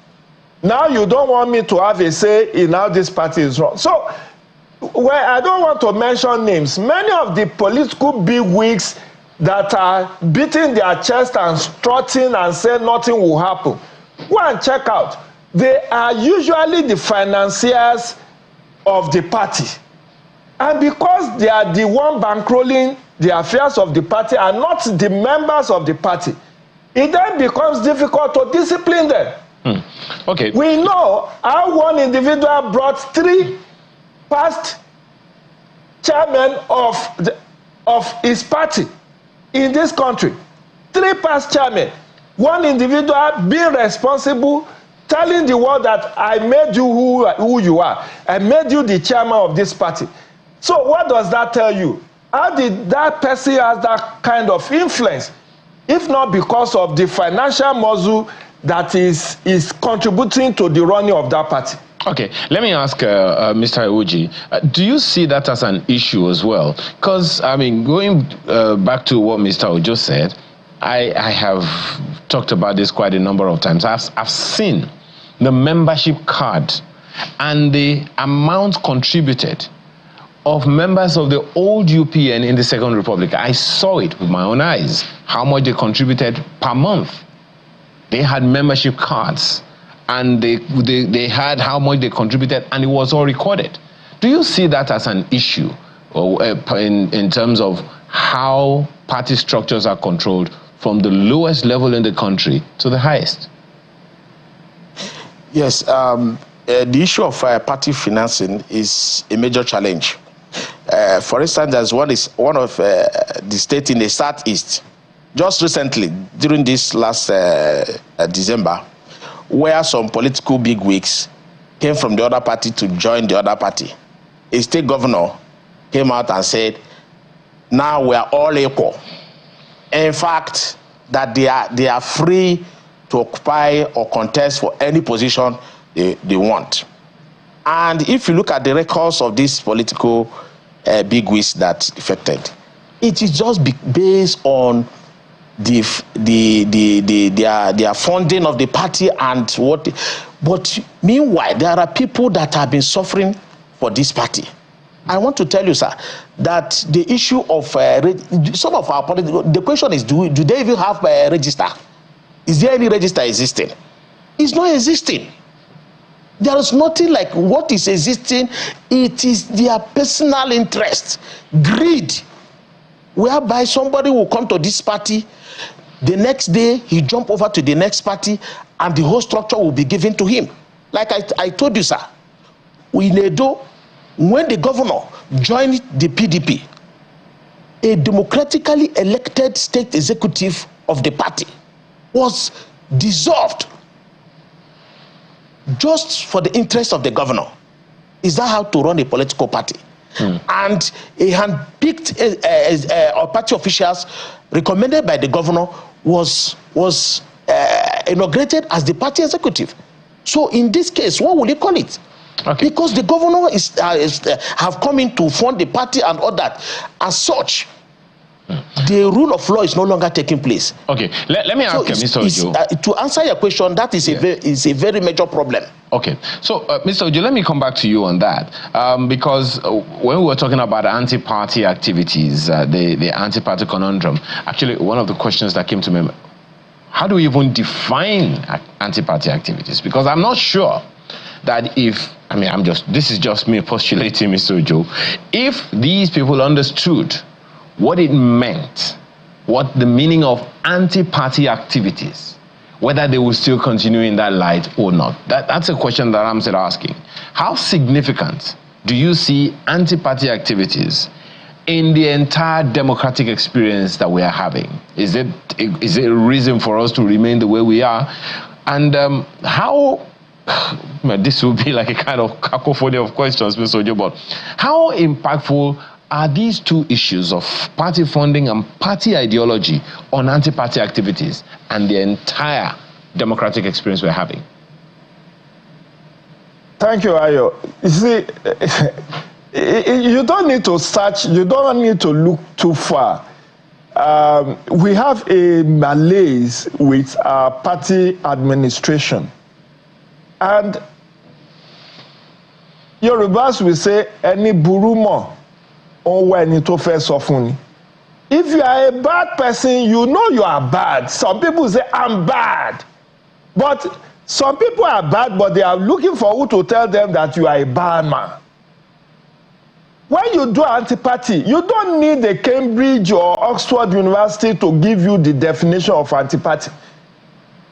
Now you don't want me to have a say in how this party is run. So, well, I don't want to mention names. Many of the political bigwigs that are beating their chest and strutting and saying nothing will happen, go and check out. They are usually the financiers of the party. And because they are the one bankrolling the affairs of the party and not the members of the party, it then becomes difficult to discipline them. Okay. We know how one individual brought 3 past chairmen of his party in this country. 3 past chairmen. One individual being responsible, telling the world that I made you who you are. I made you the chairman of this party. So what does that tell you? How did that person have that kind of influence? If not because of the financial muscle that is contributing to the running of that party. Okay, let me ask Mr. Iwuji, do you see that as an issue as well? Because, I mean, going back to what Mr. Ojo said, I have talked about this quite a number of times. I've seen the membership card and the amount contributed of members of the old UPN in the Second Republic. I saw it with my own eyes, how much they contributed per month. They had membership cards, and they had how much they contributed, and it was all recorded. Do you see that as an issue or in terms of how party structures are controlled from the lowest level in the country to the highest? Yes, the issue of party financing is a major challenge. For instance, there's one of the states in the southeast, just recently, during this last December, where some political bigwigs came from the other party to join the other party. A state governor came out and said, now we are all equal. In fact, that they are free to occupy or contest for any position they want. And if you look at the records of these political bigwigs that affected, it is just based on their funding of the party and what. But meanwhile, there are people that have been suffering for this party. I want to tell you, sir, that the issue of some of our political, the question is, do they even have a register? Is there any register existing? It's not existing. There is nothing like what is existing. It is their personal interest, greed, whereby somebody will come to this party, the next day he jump over to the next party and the whole structure will be given to him. Like I told you, sir, in Edo, when the governor joined the PDP, a democratically elected state executive of the party was dissolved just for the interest of the governor. Is that how to run a political party? And a hand-picked party officials recommended by the governor was inaugurated as the party executive. So in this case, what will you call it? Okay. Because the governor have come in to fund the party and all that. As such, the rule of law is no longer taking place. Okay, let me ask Mr. Ojo. To answer your question, that is a very major problem. Okay, so Mr. Ojo, let me come back to you on that. Because when we were talking about anti-party activities, the anti-party conundrum, actually one of the questions that came to me, how do we even define anti-party activities? Because I'm not sure that if, this is just me postulating, Mr. Ojo, if these people understood what it meant, what the meaning of anti-party activities, whether they will still continue in that light or not. That's a question that I'm still asking. How significant do you see anti-party activities in the entire democratic experience that we are having? Is it a reason for us to remain the way we are? And how, this will be like a kind of cacophony of questions, Mr. Ojo, but how impactful are these two issues of party funding and party ideology on anti-party activities and the entire democratic experience we're having? Thank you, Ayo. You see, you don't need to search, you don't need to look too far. We have a malaise with our party administration. And Yorubas will say, any burumo. If you are a bad person, you know you are bad. Some people say, I'm bad. But some people are bad, but they are looking for who to tell them that you are a bad man. When you do anti-party, you don't need a Cambridge or Oxford University to give you the definition of anti-party.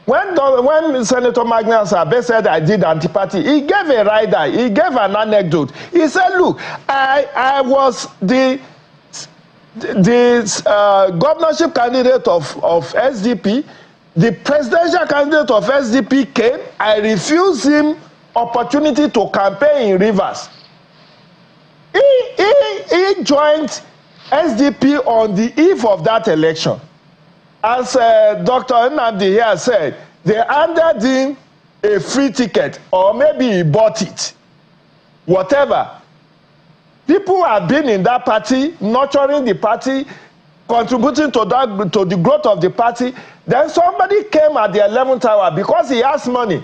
When Senator Magnus Abe said I did anti-party, he gave a rider, he gave an anecdote. He said, look, I was the governorship candidate of SDP. The presidential candidate of SDP came. I refused him opportunity to campaign in Rivers. He joined SDP on the eve of that election. As Dr. Nnamdi here said, they handed him a free ticket, or maybe he bought it. Whatever. People have been in that party, nurturing the party, contributing to the growth of the party. Then somebody came at the 11th hour because he has money.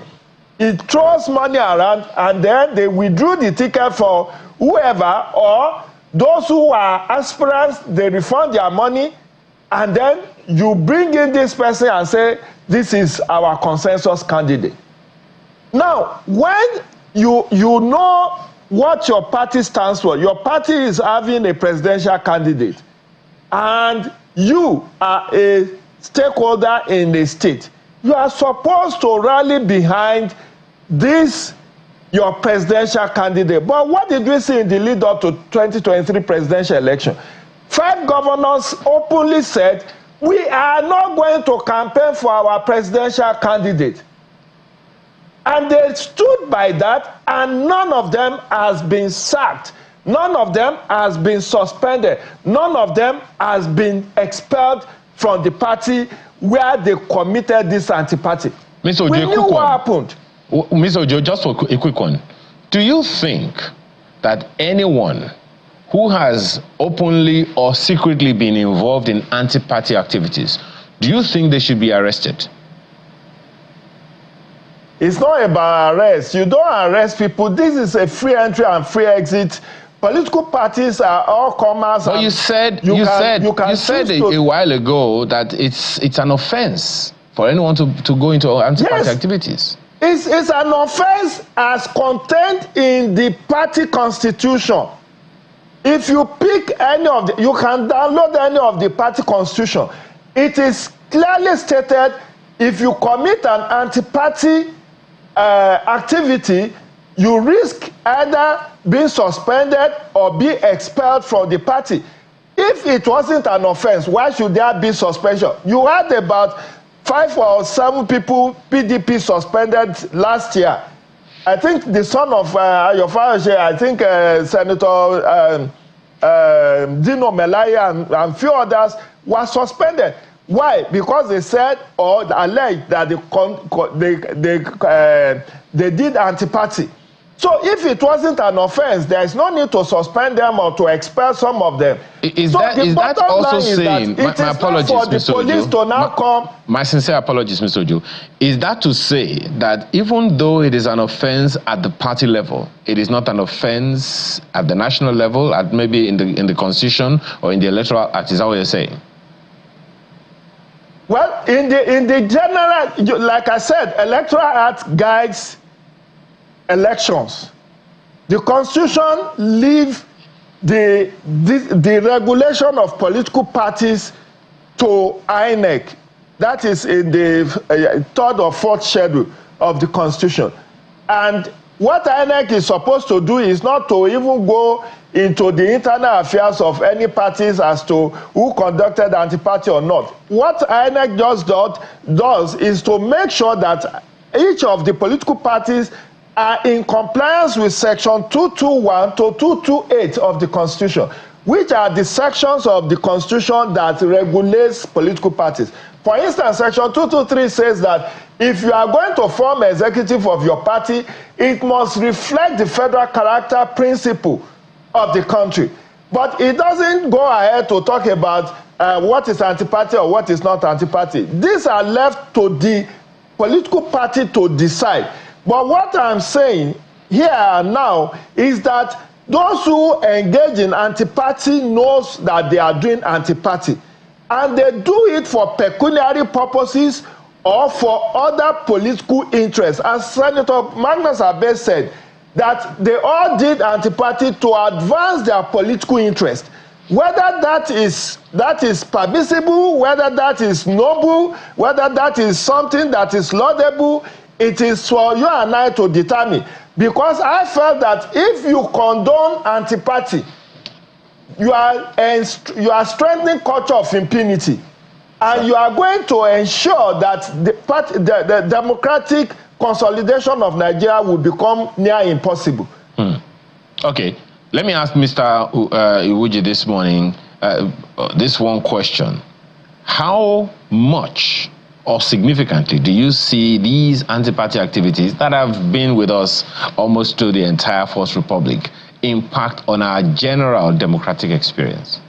He throws money around, and then they withdrew the ticket for whoever, or those who are aspirants, they refund their money, and then you bring in this person and say, this is our consensus candidate. Now, when you know what your party stands for, your party is having a presidential candidate, and you are a stakeholder in the state, you are supposed to rally behind this, your presidential candidate. But what did we see in the lead up to 2023 presidential election? 5 governors openly said, we are not going to campaign for our presidential candidate. And they stood by that, and none of them has been sacked. None of them has been suspended. None of them has been expelled from the party where they committed this anti-party. Mr. Ojo, we knew what happened. Mr. Ojo, just for a quick one. Do you think that anyone who has openly or secretly been involved in anti-party activities, do you think they should be arrested? It's not about arrest. You don't arrest people. This is a free entry and free exit. Political parties are all comers. But you said a while ago that it's an offense for anyone to go into anti-party activities. It's an offense as contained in the party constitution. If you pick any of you can download any of the party constitution. It is clearly stated if you commit an anti-party activity, you risk either being suspended or be expelled from the party. If it wasn't an offense, why should there be suspension? You had about 5 or 7 people PDP suspended last year. I think the son of your father, I think Senator Dino Melaya and few others were suspended. Why? Because they said or alleged that they did anti-party. So if it wasn't an offense, there is no need to suspend them or to expel some of them. Is so that also saying, my apologies, for the Mr. police to now come. My sincere apologies, Mr. Ojo. Is that to say that even though it is an offense at the party level, it is not an offense at the national level, at maybe in the Constitution or in the Electoral Act? Is that what you're saying? Well, in the general, like I said, Electoral Act guides elections. The Constitution leaves the regulation of political parties to INEC. That is in the 3rd or 4th schedule of the Constitution. And what INEC is supposed to do is not to even go into the internal affairs of any parties as to who conducted anti-party or not. What INEC just does is to make sure that each of the political parties are in compliance with section 221 to 228 of the Constitution, which are the sections of the Constitution that regulates political parties. For instance, section 223 says that if you are going to form an executive of your party, it must reflect the federal character principle of the country. But it doesn't go ahead to talk about what is anti-party or what is not anti-party. These are left to the political party to decide. But what I'm saying here and now is that those who engage in anti-party knows that they are doing anti-party. And they do it for pecuniary purposes or for other political interests. As Senator Magnus Abe said, that they all did anti-party to advance their political interest. Whether that is permissible, whether that is noble, whether that is something that is laudable, it is for you and I to determine. Because I felt that if you condone anti-party, you are strengthening culture of impunity, and you are going to ensure that the democratic consolidation of Nigeria will become near impossible. Okay, let me ask Mr. Iwuji this morning this one question. How much or significantly do you see these anti-party activities that have been with us almost to the entire Fourth Republic impact on our general democratic experience?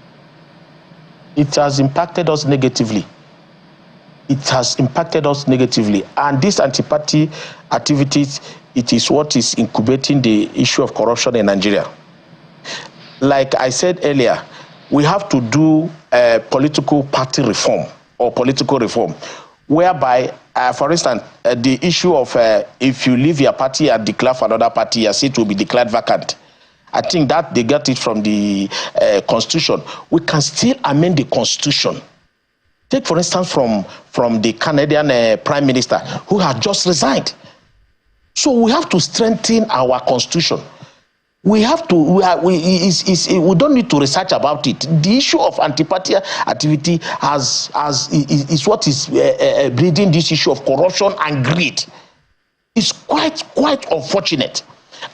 It has impacted us negatively. It has impacted us negatively. And these anti-party activities, it is what is incubating the issue of corruption in Nigeria. Like I said earlier, we have to do political party reform or political reform, whereby, for instance, the issue of if you leave your party and declare for another party, your seat will be declared vacant. I think that they got it from the Constitution. We can still amend the Constitution. Take, for instance, from the Canadian Prime Minister, who had just resigned. So we have to strengthen our Constitution. We have to, we don't need to research about it. The issue of anti-party activity is what is breeding this issue of corruption and greed. It's quite unfortunate.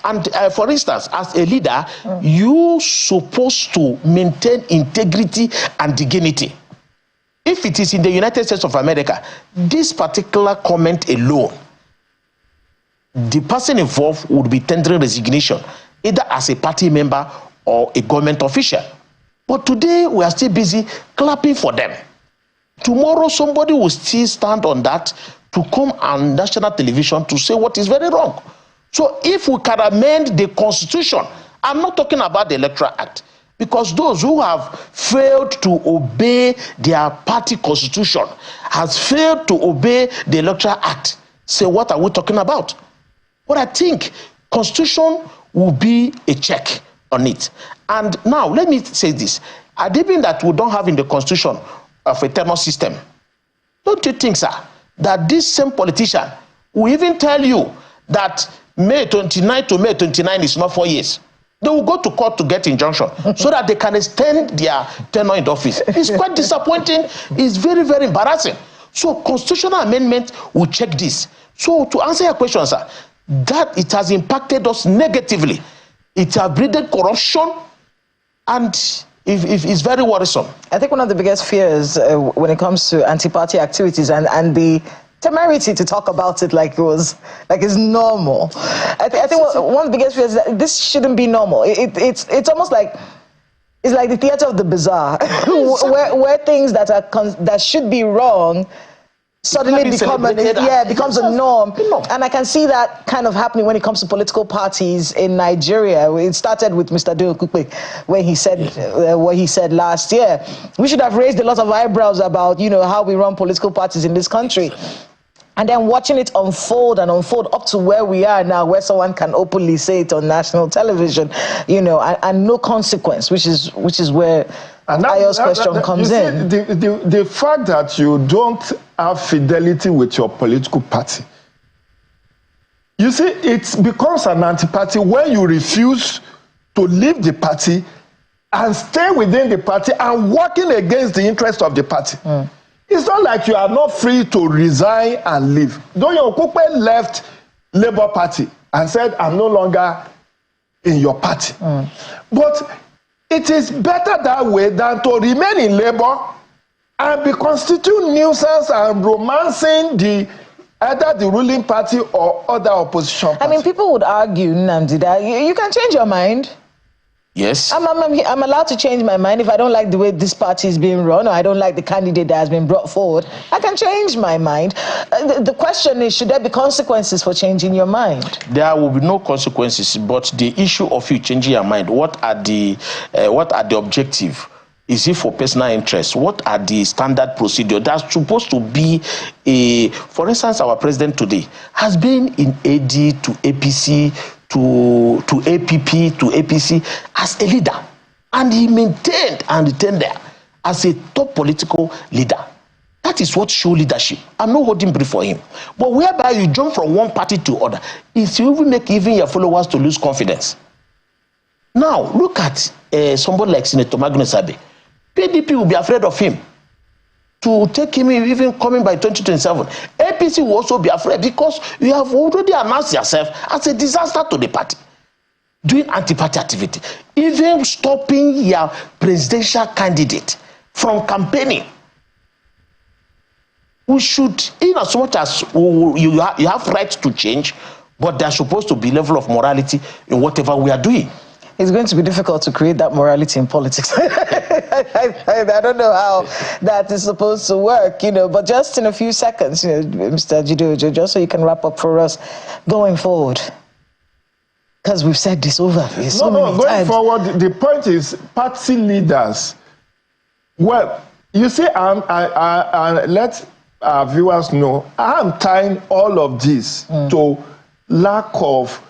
And for instance, as a leader, you're supposed to maintain integrity and dignity. If it is in the United States of America, this particular comment alone, the person involved would be tendering resignation, either as a party member or a government official. But today, we are still busy clapping for them. Tomorrow, somebody will still stand on that to come on national television to say what is very wrong. So if we can amend the Constitution, I'm not talking about the Electoral Act, because those who have failed to obey their party constitution has failed to obey the Electoral Act. Say, what are we talking about? But I think Constitution will be a check on it. And now, let me say this. Admitting that we don't have in the Constitution of a tenure system, don't you think, sir, that this same politician will even tell you that May 29 to May 29 is not 4 years. They will go to court to get injunction so that they can extend their tenure in office. It's quite disappointing. It's very, very embarrassing. So constitutional amendment will check this. So to answer your question, sir, that it has impacted us negatively. It has breeded corruption, and it's very worrisome. I think one of the biggest fears when it comes to anti-party activities and the temerity to talk about it like it's normal. I think one of the biggest fears is that this shouldn't be normal. It's almost like it's like the theater of the bizarre, where things that should be wrong suddenly becomes a norm. And I can see that kind of happening when it comes to political parties in Nigeria. It started with Mr. Deokukwe when he said what he said last year. We should have raised a lot of eyebrows about how we run political parties in this country. And then watching it unfold up to where we are now, where someone can openly say it on national television, and no consequence, which is where Ayo's question comes in. The fact that you don't have fidelity with your political party, you see, it becomes an anti-party when you refuse to leave the party and stay within the party and working against the interest of the party. It's not like you are not free to resign and leave. Donyo Okupe left Labour Party and said, I'm no longer in your party. But it is better that way than to remain in Labour and be constituting nuisance and romancing either the ruling party or other opposition party. I mean, people would argue, Nnamdi, that you can change your mind. Yes. I'm allowed to change my mind if I don't like the way this party is being run or I don't like the candidate that has been brought forward. I can change my mind. The question is, should there be consequences for changing your mind? There will be no consequences, but the issue of you changing your mind, what are the objective? Is it for personal interest? What are the standard procedure? That's supposed to be for instance, our president today has been in AD to APC, to APP, to APC as a leader. And he maintained and retained there as a top political leader. That is what shows leadership. I'm not holding brief for him. But whereby you jump from one party to other, it will make even your followers to lose confidence. Now, look at somebody like Senator Magnus Abe. PDP will be afraid of him to take him even coming by 2027. APC will also be afraid because you have already announced yourself as a disaster to the party. Doing anti-party activity, even stopping your presidential candidate from campaigning. We should, in as much as you have rights to change, but there's supposed to be level of morality in whatever we are doing. It's going to be difficult to create that morality in politics. I don't know how that is supposed to work, but just in a few seconds, Mr. Jideojo, just so you can wrap up for us going forward. Because we've said this over so many going times. Forward, the point is party leaders. Well, you see, let our viewers know, I'm tying all of this to lack of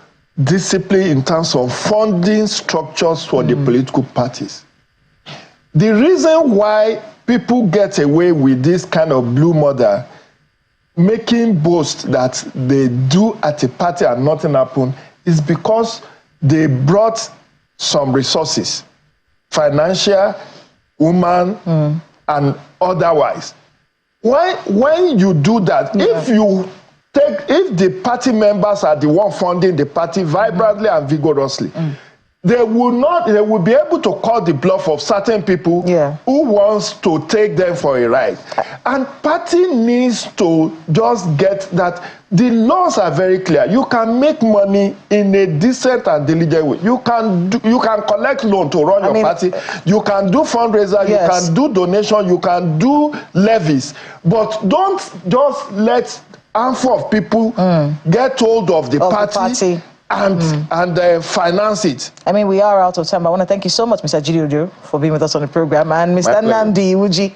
discipline in terms of funding structures for the political parties. The reason why people get away with this kind of blue model, making boasts that they do at a party and nothing happened, is because they brought some resources, financial, human, and otherwise. When you do that, if the party members are the one funding the party vibrantly and vigorously, they will be able to call the bluff of certain people who wants to take them for a ride. And party needs to just get that the laws are very clear. You can make money in a decent and diligent way. You can collect loan to run your party. You can do fundraiser. You can do donation. You can do levies. But don't just let handful of people get hold of the party. And finance it. I mean, we are out of time. I want to thank you so much, Mr. Jideojo, for being with us on the program. And Mr. Nnamdi Iwuji,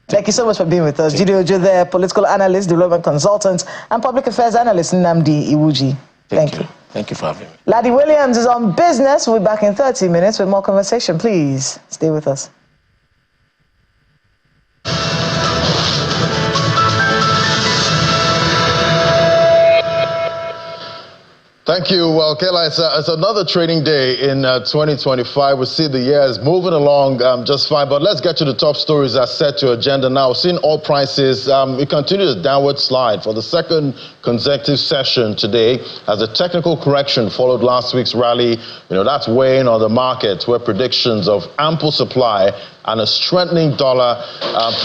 thank you so much for being with us. Jideojo, the political analyst, development consultant, and public affairs analyst, Nnamdi Iwuji. Thank you. Thank you for having me. Laddie Williams is on business. We'll be back in 30 minutes with more conversation. Please stay with us. Thank you. Well, Kayla, it's another trading day in 2025. We see the year is moving along just fine, but let's get to the top stories that set your agenda now. We're seeing oil prices, we continue the downward slide for the second consecutive session today as a technical correction followed last week's rally. That's weighing on the market where predictions of ample supply and a strengthening dollar.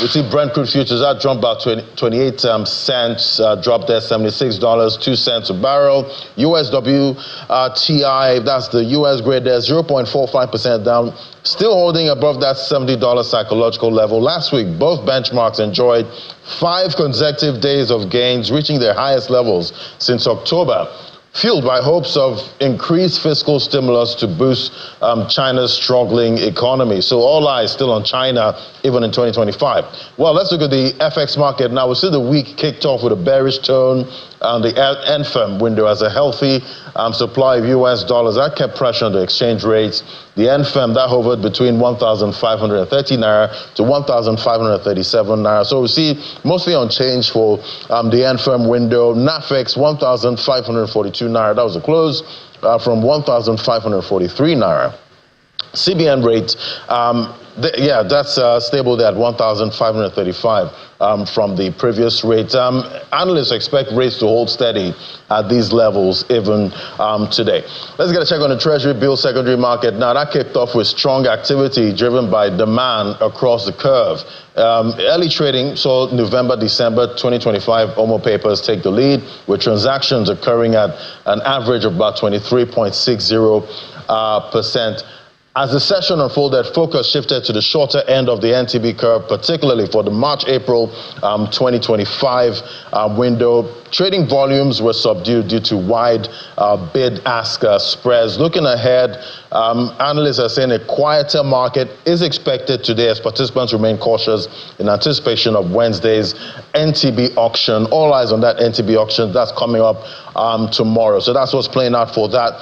We see Brent crude futures that jumped about 28 cents, dropped there $76, 2 cents a barrel. US WTI, that's the US grade there, 0.45% down, still holding above that $70 psychological level. Last week, both benchmarks enjoyed 5 consecutive days of gains, reaching their highest levels since October, fueled by hopes of increased fiscal stimulus to boost China's struggling economy. So all eyes still on China, even in 2025. Well, let's look at the FX market now. We see the week kicked off with a bearish tone on the NFM window as a healthy supply of US dollars. That kept pressure on the exchange rates. The NFM, that hovered between 1,530 Naira to 1,537 Naira. So we see mostly unchanged for the NFM window. NAFEX, 1,542 Naira. That was a close from 1,543 Naira. CBN rate, that's stable there at 1,535 from the previous rate. Analysts expect rates to hold steady at these levels even today. Let's get a check on the Treasury bill secondary market. Now, that kicked off with strong activity driven by demand across the curve. Early trading saw November, December 2025 OMO papers take the lead, with transactions occurring at an average of about 23.60%. As the session unfolded, focus shifted to the shorter end of the NTB curve, particularly for the March-April 2025 window. Trading volumes were subdued due to wide bid-ask spreads. Looking ahead, analysts are saying a quieter market is expected today as participants remain cautious in anticipation of Wednesday's NTB auction. All eyes on that NTB auction. That's coming up tomorrow. So that's what's playing out for that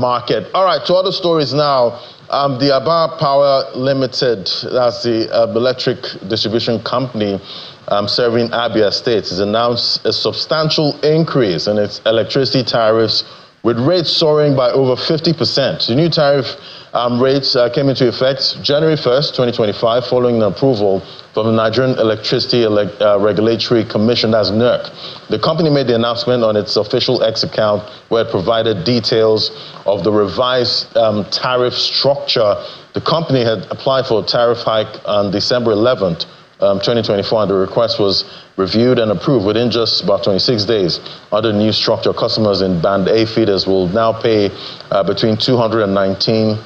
market. All right, to other stories now. The Aba Power Limited, that's the electric distribution company serving Abia State, has announced a substantial increase in its electricity tariffs, with rates soaring by over 50%. The new tariff rates came into effect January 1st, 2025, following an approval from the Nigerian Electricity Regulatory Commission, that's NERC. The company made the announcement on its official X account, where it provided details of the revised tariff structure. The company had applied for a tariff hike on December 11th, 2024, and the request was reviewed and approved within just about 26 days. Under the new structure, customers in Band A feeders will now pay between 219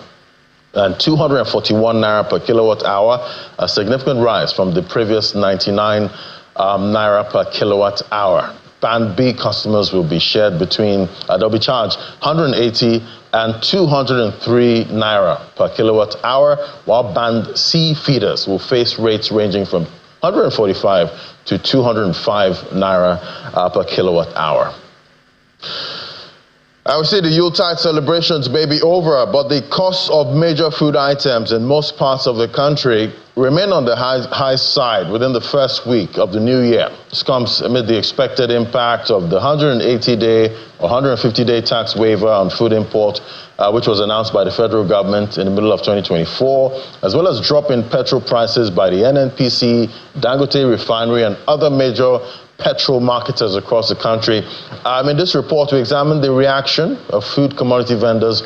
and 241 Naira per kilowatt hour, a significant rise from the previous 99 Naira per kilowatt hour. Band B customers will be shared between, they'll be charged 180 and 203 Naira per kilowatt hour, while Band C feeders will face rates ranging from 145 to 205 Naira per kilowatt hour. I would say the Yuletide celebrations may be over, but the cost of major food items in most parts of the country remain on the high side within the first week of the new year. This comes amid the expected impact of the 180-day or 150-day tax waiver on food import, which was announced by the federal government in the middle of 2024, as well as drop in petrol prices by the NNPC, Dangote Refinery, and other major petrol marketers across the country. In this report, we examined the reaction of food commodity vendors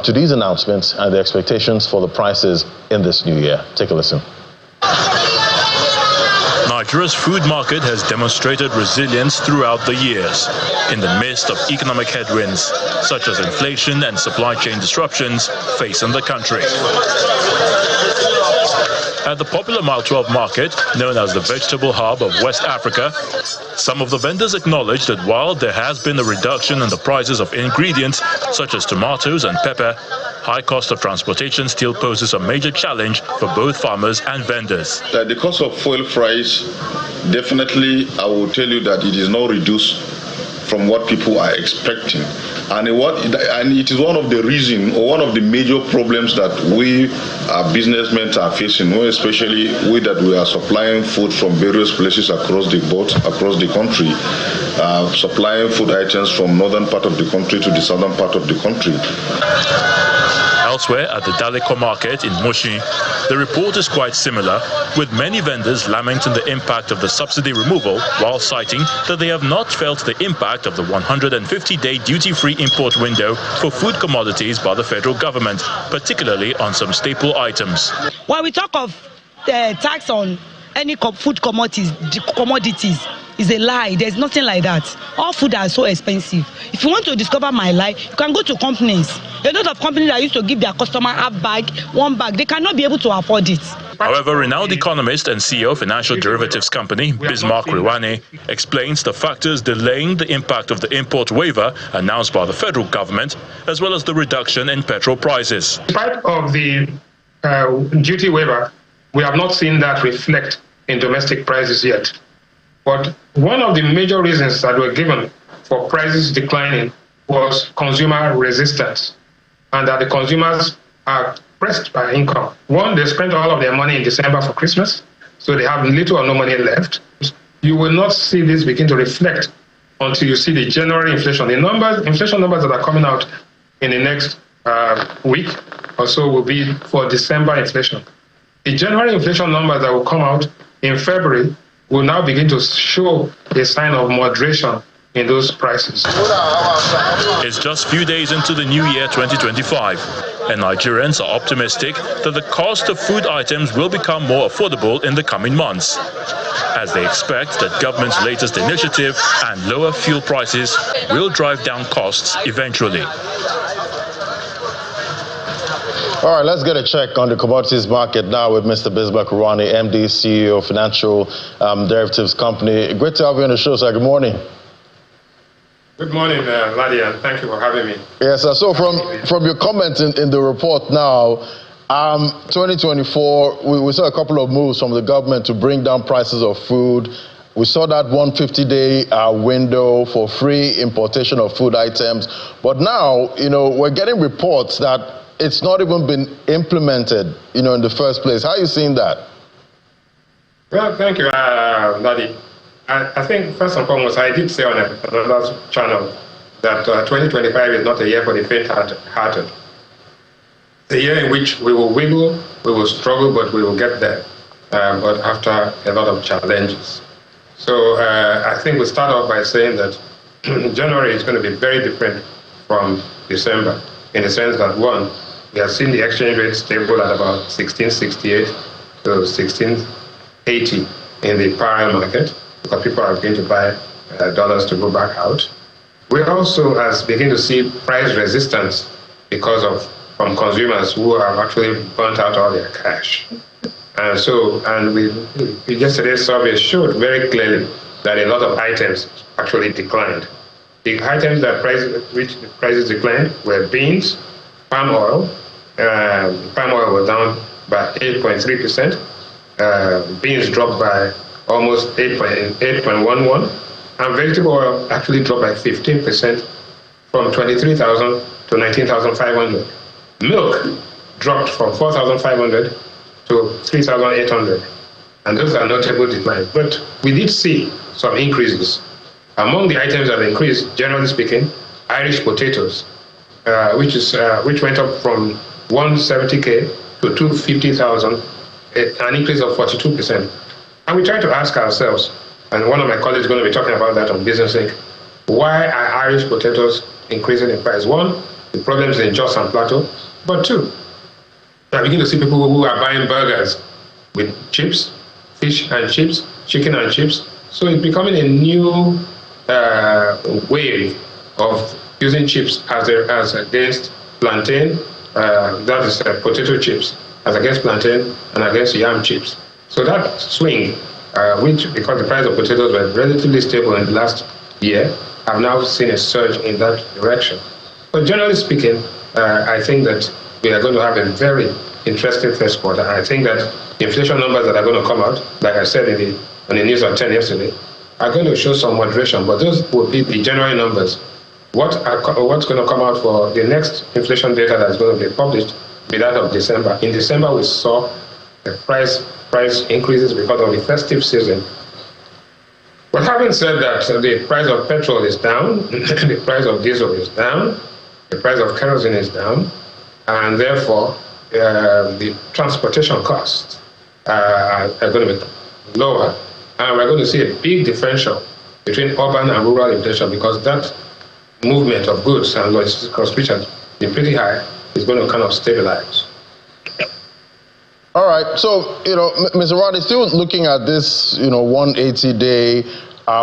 to these announcements and the expectations for the prices in this new year. Take a listen. Nigeria's food market has demonstrated resilience throughout the years in the midst of economic headwinds, such as inflation and supply chain disruptions facing the country. At the popular Mile 12 market, known as the vegetable hub of West Africa, some of the vendors acknowledge that while there has been a reduction in the prices of ingredients such as tomatoes and pepper, high cost of transportation still poses a major challenge for both farmers and vendors. The cost of fuel price, definitely I will tell you that it is not reduced from what people are expecting. And it is one of the reasons, or one of the major problems that we businessmen are facing, especially we that we are supplying food from various places across the board, across the country, supplying food items from northern part of the country to the southern part of the country. Elsewhere at the Daleko market in Mushin, the report is quite similar, with many vendors lamenting the impact of the subsidy removal while citing that they have not felt the impact of the 150-day duty-free import window for food commodities by the federal government, particularly on some staple items. When we talk of tax on any food commodities, is a lie. There's nothing like that. All food are so expensive. If you want to discover my lie, you can go to companies. A lot of companies that used to give their customer half bag, one bag, they cannot be able to afford it. However, renowned economist and CEO of financial derivatives company Bismarck Riwane explains the factors delaying the impact of the import waiver announced by the federal government, as well as the reduction in petrol prices. In spite of the duty waiver, we have not seen that reflect in domestic prices yet. But one of the major reasons that were given for prices declining was consumer resistance, and that the consumers are pressed by income. One, they spent all of their money in December for Christmas, so they have little or no money left. You will not see this begin to reflect until you see the January inflation. The inflation numbers that are coming out in the next week or so will be for December inflation. The January inflation numbers that will come out in February will now begin to show a sign of moderation in those prices. It's just a few days into the new year 2025, and Nigerians are optimistic that the cost of food items will become more affordable in the coming months, as they expect that government's latest initiative and lower fuel prices will drive down costs eventually. All right, let's get a check on the commodities market now with Mr. Bismarck Riwane, MD, CEO of Financial Derivatives Company. Great to have you on the show, sir. Good morning. Good morning, Ladi, and thank you for having me. Yes, sir. So from your comment in the report now, 2024, we saw a couple of moves from the government to bring down prices of food. We saw that 150-day window for free importation of food items. But now, we're getting reports that it's not even been implemented, in the first place. How are you seeing that? Well, thank you, Ladi. I think, first and foremost, I did say on another channel that 2025 is not a year for the faint-hearted. It's a year in which we will wiggle, we will struggle, but we will get there, but after a lot of challenges. So I think we'll start off by saying that January is going to be very different from December, in the sense that, one, we have seen the exchange rate stable at about 1668 to 1680 in the parallel market, because people are going to buy dollars to go back out. We also begin to see price resistance from consumers who have actually burnt out all their cash. Yesterday's survey showed very clearly that a lot of items actually declined. The items that prices declined were beans, palm oil. Palm oil was down by 8.3%. Beans dropped by almost 8.11, and vegetable oil actually dropped by 15% from 23,000 to 19,500. Milk dropped from 4,500 to 3,800, and those are notable declines. But we did see some increases. Among the items that increased, generally speaking, Irish potatoes, which went up from 170K to 250,000, an increase of 42%. And we try to ask ourselves, and one of my colleagues is going to be talking about that on Business Inc., why are Irish potatoes increasing in price? One, the problems in Jos and Plateau, but two, I begin to see people who are buying burgers with chips, fish and chips, chicken and chips. So it's becoming a new wave of using chips as against plantain, that is potato chips, as against plantain and against yam chips. So that swing, which because the price of potatoes were relatively stable in the last year, have now seen a surge in that direction. But generally speaking, I think that we are going to have a very interesting first quarter. I think that the inflation numbers that are going to come out, like I said on the news at 10 yesterday, are going to show some moderation, but those will be the January numbers. What's going to come out for the next inflation data that's going to be published will be that of December. In December, we saw the price increases because of the festive season. But having said that, the price of petrol is down, the price of diesel is down, the price of kerosene is down, and therefore the transportation costs are going to be lower. And we're going to see a big differential between urban and rural inflation, because that movement of goods and logistics costs, which has been pretty high, is going to kind of stabilize. All right. So, Mr. Roddy, still looking at this, 180-day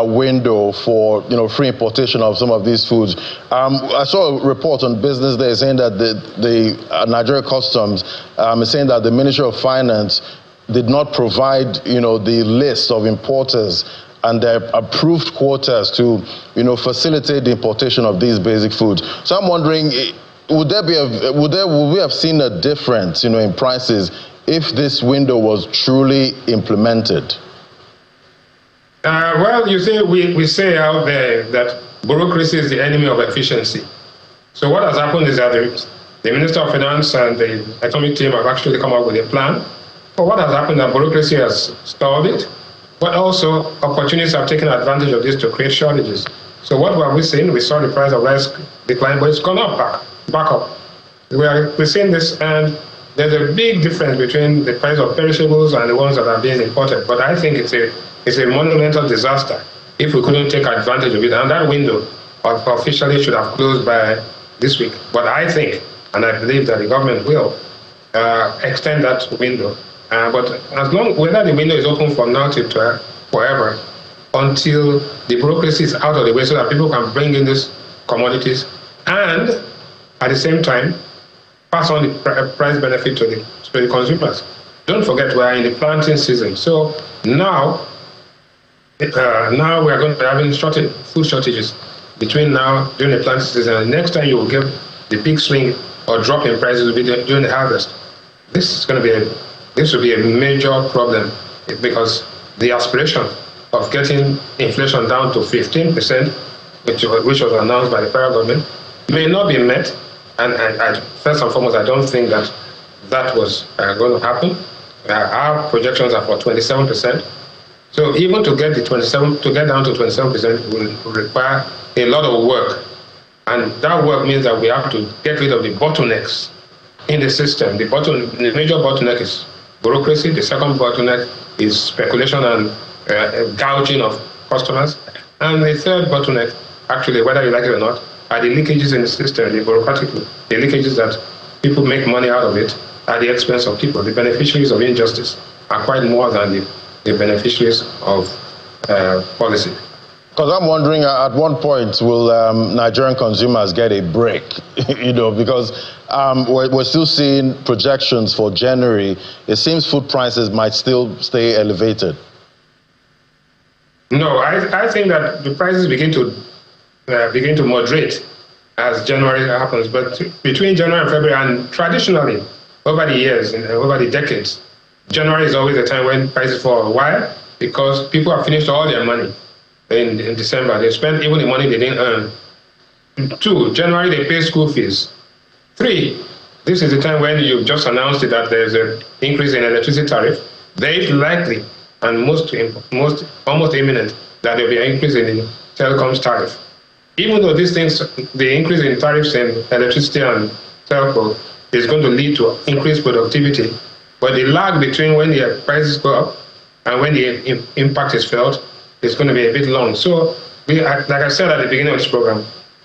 window for, free importation of some of these foods. I saw a report on Business Day saying that the Nigeria Customs is saying that the Ministry of Finance did not provide, the list of importers and their approved quotas to, facilitate the importation of these basic foods. So I'm wondering, would we have seen a difference, in prices if this window was truly implemented? Well, you see, we say out there that bureaucracy is the enemy of efficiency. So what has happened is that the Minister of Finance and the economic team have actually come up with a plan. But what has happened is that bureaucracy has stalled it, but also opportunities have taken advantage of this to create shortages. So what were we seeing? We saw the price of rice decline, but it's gone up back up. We're seeing this, and there's a big difference between the price of perishables and the ones that are being imported. But I think it's a monumental disaster if we couldn't take advantage of it. And that window officially should have closed by this week. But I think, and I believe that the government will extend that window. But as long, whether the window is open from now till forever, until the bureaucracy is out of the way so that people can bring in these commodities and at the same time pass on the price benefit to the consumers. Don't forget, we are in the planting season. So now we are going to be having food shortages between now during the planting season. And next time you will get the big swing or drop in prices will be during the harvest. This will be a major problem, because the aspiration of getting inflation down to 15%, which was announced by the federal government, may not be met. And first and foremost, I don't think that was going to happen. Our projections are for 27%. So even to get down to 27% will require a lot of work. And that work means that we have to get rid of the bottlenecks in the system. The major bottleneck is bureaucracy. The second bottleneck is speculation and gouging of customers. And the third bottleneck, actually, whether you like it or not, are the leakages in the system, the bureaucratic, the leakages that people make money out of it at the expense of people. The beneficiaries of injustice are quite more than the beneficiaries of policy. Because I'm wondering, at one point, will Nigerian consumers get a break? Because we're still seeing projections for January. It seems food prices might still stay elevated. No, I think that the prices begin to moderate as January happens. But between January and February, and traditionally over the years, over the decades, January is always the time when prices fall. Why? Because people have finished all their money in December. They spent even the money they didn't earn. 2, January they pay school fees. 3, this is the time when you've just announced that there's an increase in electricity tariff. Very likely and almost imminent that there'll be an increase in the telecoms tariff. Even though these things, the increase in tariffs in electricity and telco is going to lead to increased productivity, but the lag between when the prices go up and when the impact is felt is going to be a bit long. So, like I said at the beginning of this program,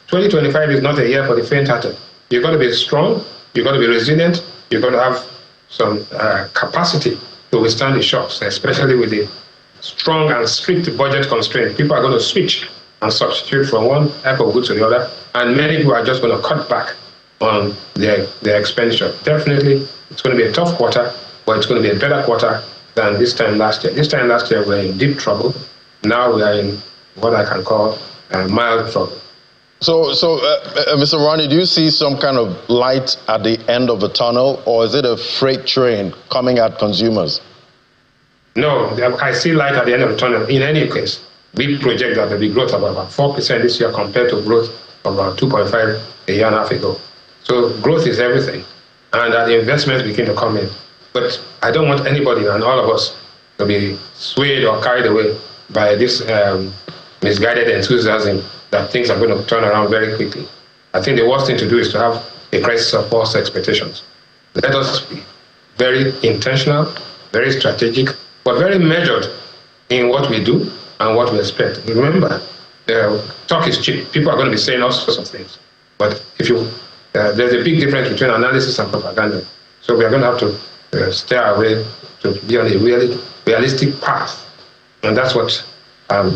2025 is not a year for the faint-hearted. You've got to be strong, you've got to be resilient, you've got to have some capacity to withstand the shocks, especially with the strong and strict budget constraint. People are going to switch and substitute from one type of good to the other, and many people are just going to cut back on their expenditure. Definitely, it's going to be a tough quarter, but it's going to be a better quarter than this time last year. This time last year, we were in deep trouble. Now we are in what I can call mild trouble. So, Mr. Ronnie, do you see some kind of light at the end of the tunnel, or is it a freight train coming at consumers? No, I see light at the end of the tunnel in any case. we project that there will be growth of about 4% this year compared to growth of about 2.5 a year and a half ago. So growth is everything, and that the investments begin to come in. But I don't want anybody and all of us to be swayed or carried away by this misguided enthusiasm that things are going to turn around very quickly. I think the worst thing to do is to have a crisis of false expectations. Let us be very intentional, very strategic, but very measured in what we do and what we expect. Remember, talk is cheap. People are going to be saying all sorts of things. But if you, there's a big difference between analysis and propaganda. So we are going to have to stay our way to be on a really realistic path. And that's what I'm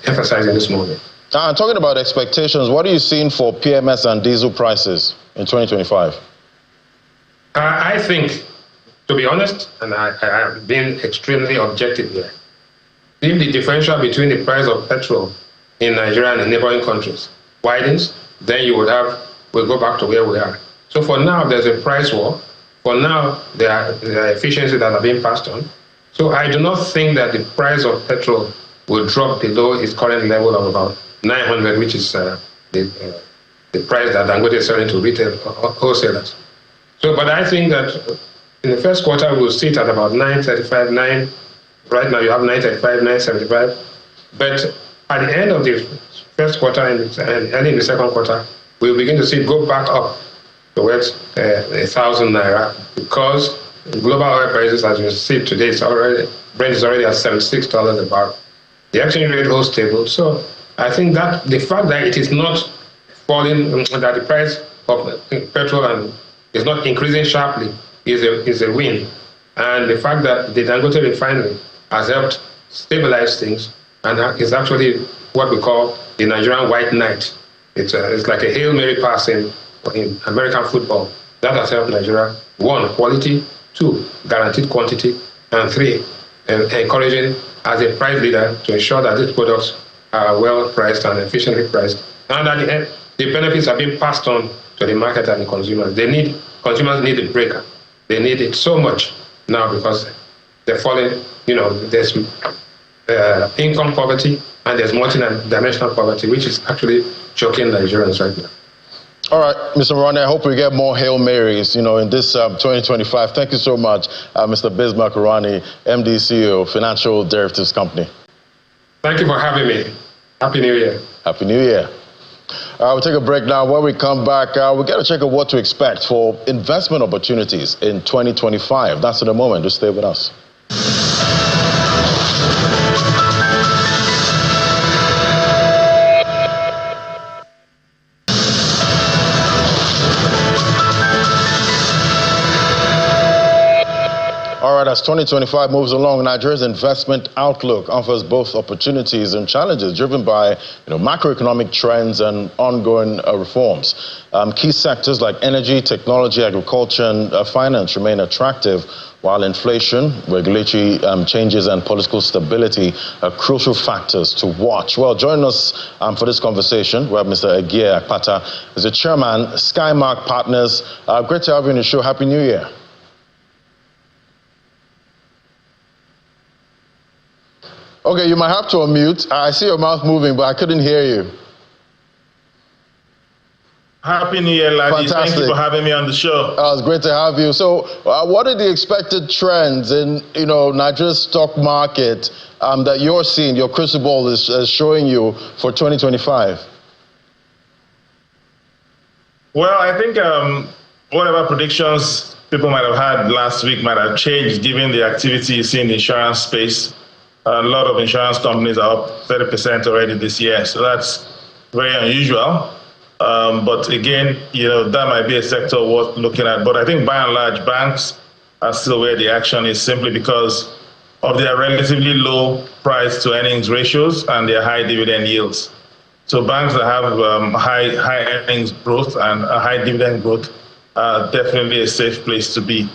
emphasizing this morning. Talking about expectations, what are you seeing for PMS and diesel prices in 2025? I think, to be honest, and I have been extremely objective here, if the differential between the price of petrol in Nigeria and the neighboring countries widens, then we'll go back to where we are. So for now, there's a price war. For now, there are efficiencies that are being passed on. So I do not think that the price of petrol will drop below its current level of about 900, which is the price that Dangote is selling to retail wholesalers. So, but I think that in the first quarter, we'll sit at about 935, right now you have 935, 975. But at the end of the first quarter and early in the second quarter, we'll begin to see it go back up towards 1,000 naira, because global oil prices, as you see today, Brent is already at $76 a barrel. The exchange rate holds stable. So I think that the fact that it is not falling, that the price of petrol is not increasing sharply is a win. And the fact that the Dangote refinery has helped stabilize things and is actually what we call the Nigerian white knight. It's like a Hail Mary pass in American football. That has helped Nigeria. 1, quality. 2, guaranteed quantity. And 3, encouraging as a price leader to ensure that these products are well priced and efficiently priced. And at the end, the benefits are being passed on to the market and the consumers. Consumers need a breaker. They need it so much now because they're falling, there's income poverty and there's multi-dimensional poverty, which is actually choking Nigerians right now. All right, Mr. Moroni, I hope we get more Hail Marys, in this 2025. Thank you so much, Mr. Bismarck Orani, MD, CEO, Financial Derivatives Company. Thank you for having me. Happy New Year. Happy New Year. We'll take a break now. When we come back, we'll get a check of what to expect for investment opportunities in 2025. That's in a moment. Just stay with us. All right, as 2025 moves along, Nigeria's investment outlook offers both opportunities and challenges driven by macroeconomic trends and ongoing reforms. Key sectors like energy, technology, agriculture, and finance remain attractive, while inflation, regulatory changes, and political stability are crucial factors to watch. Well, join us for this conversation. We have Mr. Egie Akpata, who's the chairman, Skymark Partners. Great to have you on the show. Happy New Year. Okay, you might have to unmute. I see your mouth moving, but I couldn't hear you. Happy New Year, Ladi. Thank you for having me on the show. It's great to have you. So, what are the expected trends in, Nigeria's stock market that you're seeing, your crystal ball is showing you for 2025? Well, I think whatever predictions people might have had last week might have changed given the activity you see in the insurance space. A lot of insurance companies are up 30% already this year, so that's very unusual. But again, that might be a sector worth looking at. But I think by and large, banks are still where the action is simply because of their relatively low price to earnings ratios and their high dividend yields. So banks that have high earnings growth and a high dividend growth are definitely a safe place to be.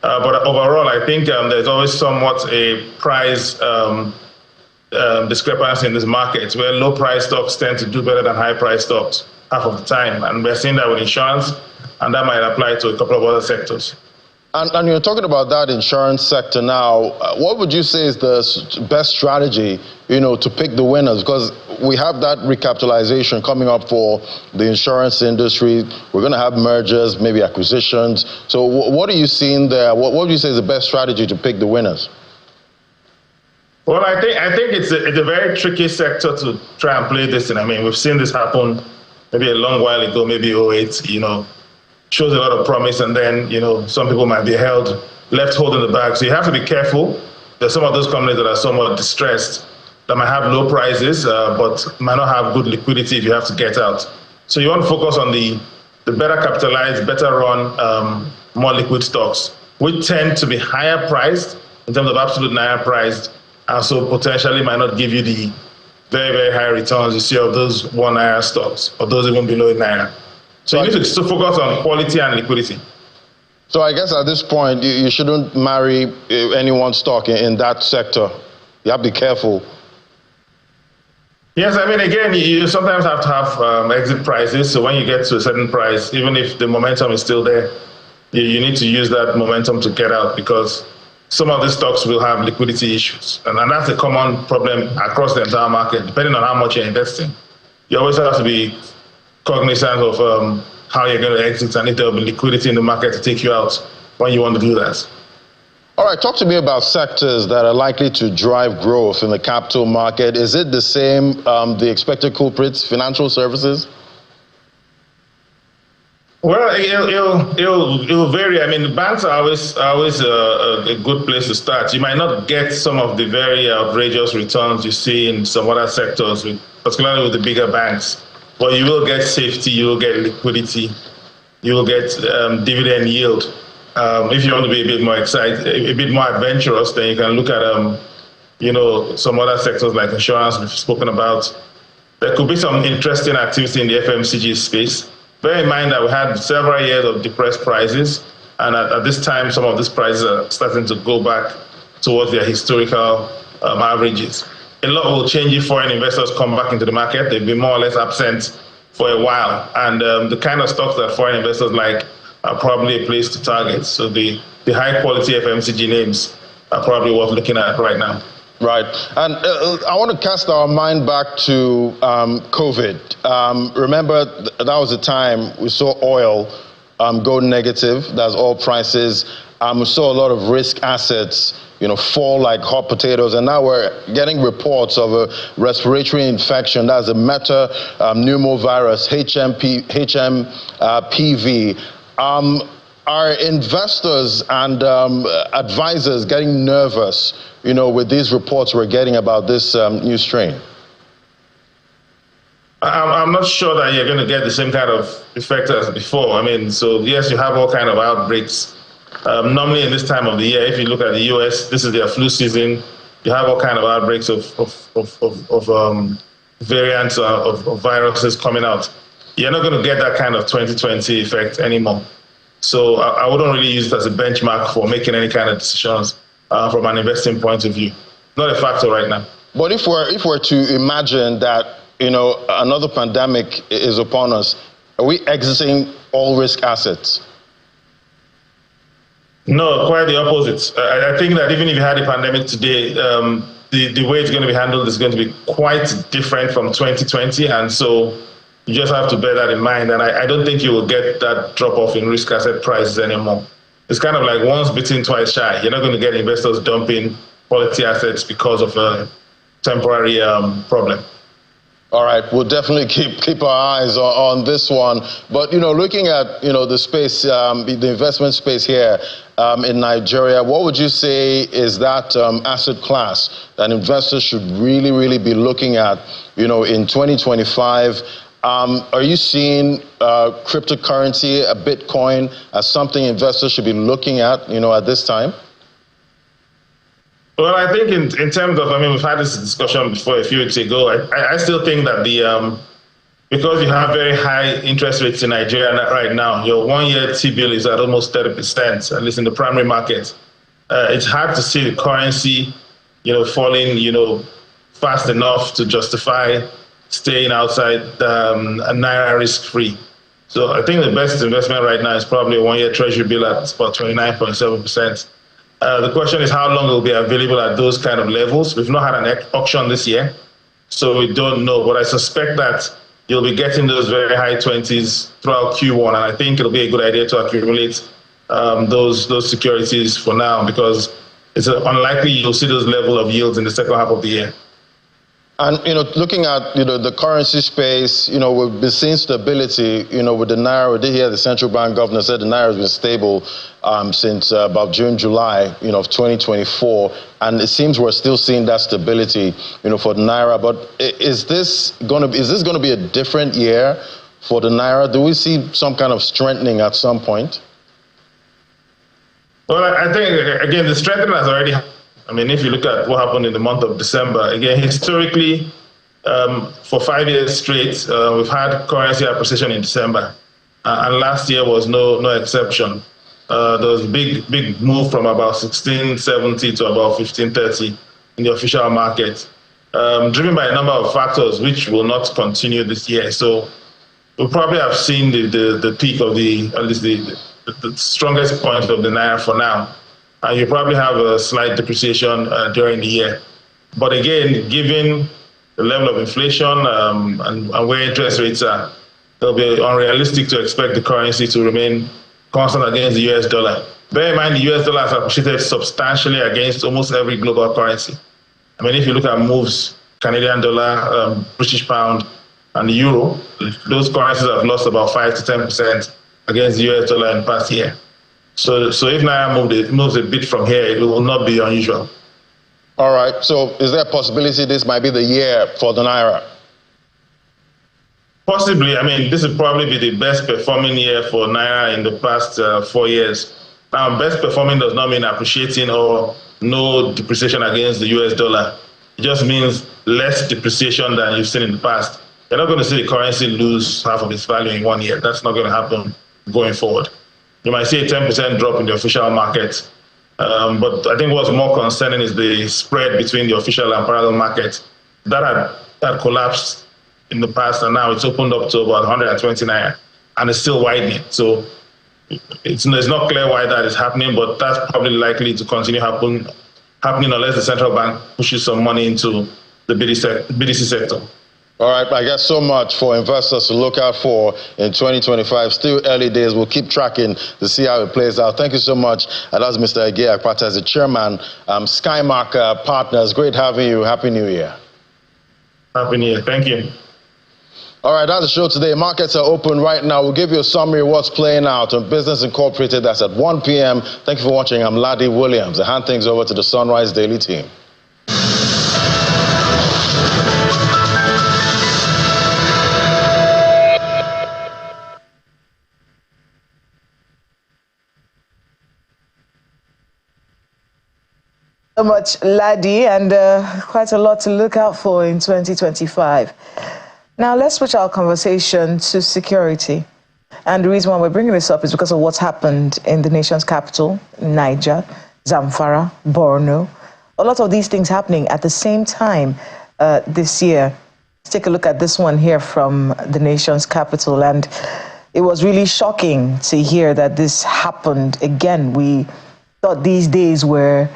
But overall, I think there's always somewhat a price discrepancy in this market where low price stocks tend to do better than high price stocks half of the time. And we're seeing that with insurance, and that might apply to a couple of other sectors. And you're talking about that insurance sector now. What would you say is the best strategy, to pick the winners? Because we have that recapitalization coming up for the insurance industry. We're going to have mergers, maybe acquisitions. So what are you seeing there? What would you say is the best strategy to pick the winners? Well, I think it's a very tricky sector to try and play this in. I mean, we've seen this happen maybe a long while ago, maybe 2008, shows a lot of promise, and then, some people might be left holding the bag. So you have to be careful. There's some of those companies that are somewhat distressed, that might have low prices, but might not have good liquidity if you have to get out. So you want to focus on the better capitalized, better run, more liquid stocks, which tend to be higher priced in terms of absolute naira priced, and so potentially might not give you the very, very high returns you see of those 1 naira stocks, or those even below naira. So you need to still focus on quality and liquidity. So I guess at this point, you shouldn't marry any one stock in that sector. You have to be careful. Yes, I mean, again, you sometimes have to have exit prices. So when you get to a certain price, even if the momentum is still there, you need to use that momentum to get out, because some of these stocks will have liquidity issues. And that's a common problem across the entire market, depending on how much you're investing. You always have to be cognizant of how you're going to exit, and if there will be liquidity in the market to take you out when you want to do that. All right, talk to me about sectors that are likely to drive growth in the capital market. Is it the same, the expected culprits, financial services? Well, it'll vary. I mean, the banks are always a good place to start. You might not get some of the very outrageous returns you see in some other sectors, particularly with the bigger banks. But you will get safety, you will get liquidity, you will get dividend yield. If you want to be a bit more excited, a bit more adventurous, then you can look at some other sectors like insurance we've spoken about. There could be some interesting activity in the FMCG space. Bear in mind that we had several years of depressed prices, and at this time, some of these prices are starting to go back towards their historical averages. A lot will change if foreign investors come back into the market. They've been more or less absent for a while, and the kind of stocks that foreign investors like are probably a place to target. So the high quality FMCG names are probably worth looking at right now. Right. And I want to cast our mind back to COVID. Remember, that was the time we saw oil go negative. That's oil prices. We saw a lot of risk assets, fall like hot potatoes. And now we're getting reports of a respiratory infection. That's a pneumovirus, HMPV. Are investors and advisors getting nervous, with these reports we're getting about this new strain? I'm not sure that you're going to get the same kind of effect as before. I mean, so yes, you have all kind of outbreaks. Normally in this time of the year, if you look at the US, this is their flu season. You have all kind of outbreaks of variants of viruses coming out. You're not going to get that kind of 2020 effect anymore. So I wouldn't really use it as a benchmark for making any kind of decisions from an investing point of view. Not a factor right now. But if we're to imagine that, another pandemic is upon us, are we exiting all risk assets? No, quite the opposite. I think that even if you had a pandemic today, the way it's going to be handled is going to be quite different from 2020. And so you just have to bear that in mind. And I don't think you will get that drop-off in risk asset prices anymore. It's kind of like once bitten, twice shy. You're not going to get investors dumping quality assets because of a temporary problem. All right, we'll definitely keep our eyes on this one. But, looking at, the space, the investment space here in Nigeria, what would you say is that asset class that investors should really, really be looking at, in 2025? Are you seeing cryptocurrency, Bitcoin, as something investors should be looking at, at this time? Well, I think in terms of, we've had this discussion before a few weeks ago. I still think that because you have very high interest rates in Nigeria right now, your 1-year T-bill is at almost 30%, at least in the primary market. It's hard to see the currency, falling, fast enough to justify staying outside a naira risk-free. So I think the best investment right now is probably a one-year treasury bill at about 29.7%. The question is how long it will be available at those kind of levels. We've not had an auction this year, so we don't know. But I suspect that you'll be getting those very high 20s throughout Q1, and I think it'll be a good idea to accumulate those securities for now, because it's unlikely you'll see those level of yields in the second half of the year. And, looking at, the currency space, we've been seeing stability, with the Naira. We did hear the central bank governor said the Naira has been stable since about June, July, of 2024. And it seems we're still seeing that stability, for the Naira. But is this going to be a different year for the Naira? Do we see some kind of strengthening at some point? Well, I think, again, the strengthening has already happened. I mean, if you look at what happened in the month of December, again, historically, for 5 years straight, we've had currency appreciation in December. And last year was no exception. There was a big move from about 1670 to about 1530 in the official market, driven by a number of factors which will not continue this year. So we'll probably have seen the peak of at least the strongest point of the Naira for now. And you probably have a slight depreciation during the year. But again, given the level of inflation and where interest rates are, it'll be unrealistic to expect the currency to remain constant against the US dollar. Bear in mind, the US dollar has appreciated substantially against almost every global currency. I mean, if you look at moves, Canadian dollar, British pound, and the euro, those currencies have lost about 5 to 10% against the US dollar in the past year. So if Naira moves a bit from here, it will not be unusual. All right. So is there a possibility this might be the year for the Naira? Possibly. I mean, this will probably be the best performing year for Naira in the past 4 years. Now, best performing does not mean appreciating or no depreciation against the US dollar. It just means less depreciation than you've seen in the past. You're not going to see the currency lose half of its value in 1 year. That's not going to happen going forward. You might see a 10% drop in the official market. But I think what's more concerning is the spread between the official and parallel market. That had collapsed in the past, and now it's opened up to about 120 Naira, and it's still widening. So it's not clear why that is happening, but that's probably likely to continue happening unless the central bank pushes some money into the BDC sector. All right, I guess so much for investors to look out for in 2025. Still early days. We'll keep tracking to see how it plays out. Thank you so much. And that's Mr. Ege Akpata, as the chairman, Skymark Partners. Great having you. Happy New Year. Happy New Year. Thank you. All right, that's the show today. Markets are open right now. We'll give you a summary of what's playing out on Business Incorporated. That's at 1 p.m. Thank you for watching. I'm Ladi Williams. I hand things over to the Sunrise Daily team. So much, Ladi, and quite a lot to look out for in 2025. Now, let's switch our conversation to security. And the reason why we're bringing this up is because of what's happened in the nation's capital, Niger, Zamfara, Borno. A lot of these things happening at the same time this year. Let's take a look at this one here from the nation's capital. And it was really shocking to hear that this happened again. We thought these days were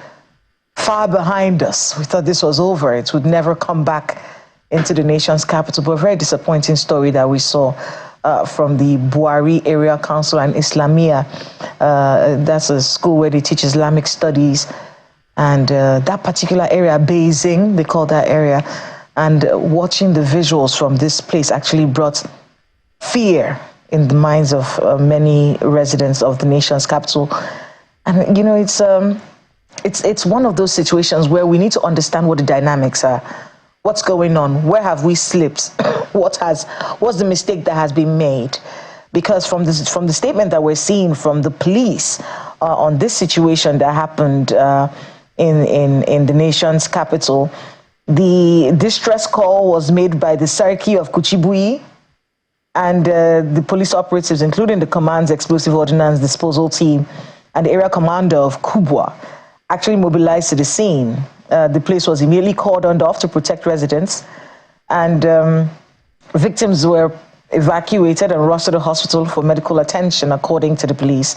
far behind us. We thought this was over. It would never come back into the nation's capital. But a very disappointing story that we saw from the Buhari Area Council and Islamia. That's a school where they teach Islamic studies. And that particular area, Beijing, they call that area. And watching the visuals from this place actually brought fear in the minds of many residents of the nation's capital. And, it's one of those situations where we need to understand what the dynamics are. What's going on? Where have we slipped? What's the mistake that has been made? Because from the statement that we're seeing from the police on this situation that happened in the nation's capital, the distress call was made by the Sarki of Kuchibui, and the police operatives, including the command's explosive ordnance disposal team and the area commander of Kubwa, actually mobilized to the scene. The place was immediately cordoned off to protect residents, and victims were evacuated and rushed to the hospital for medical attention, according to the police.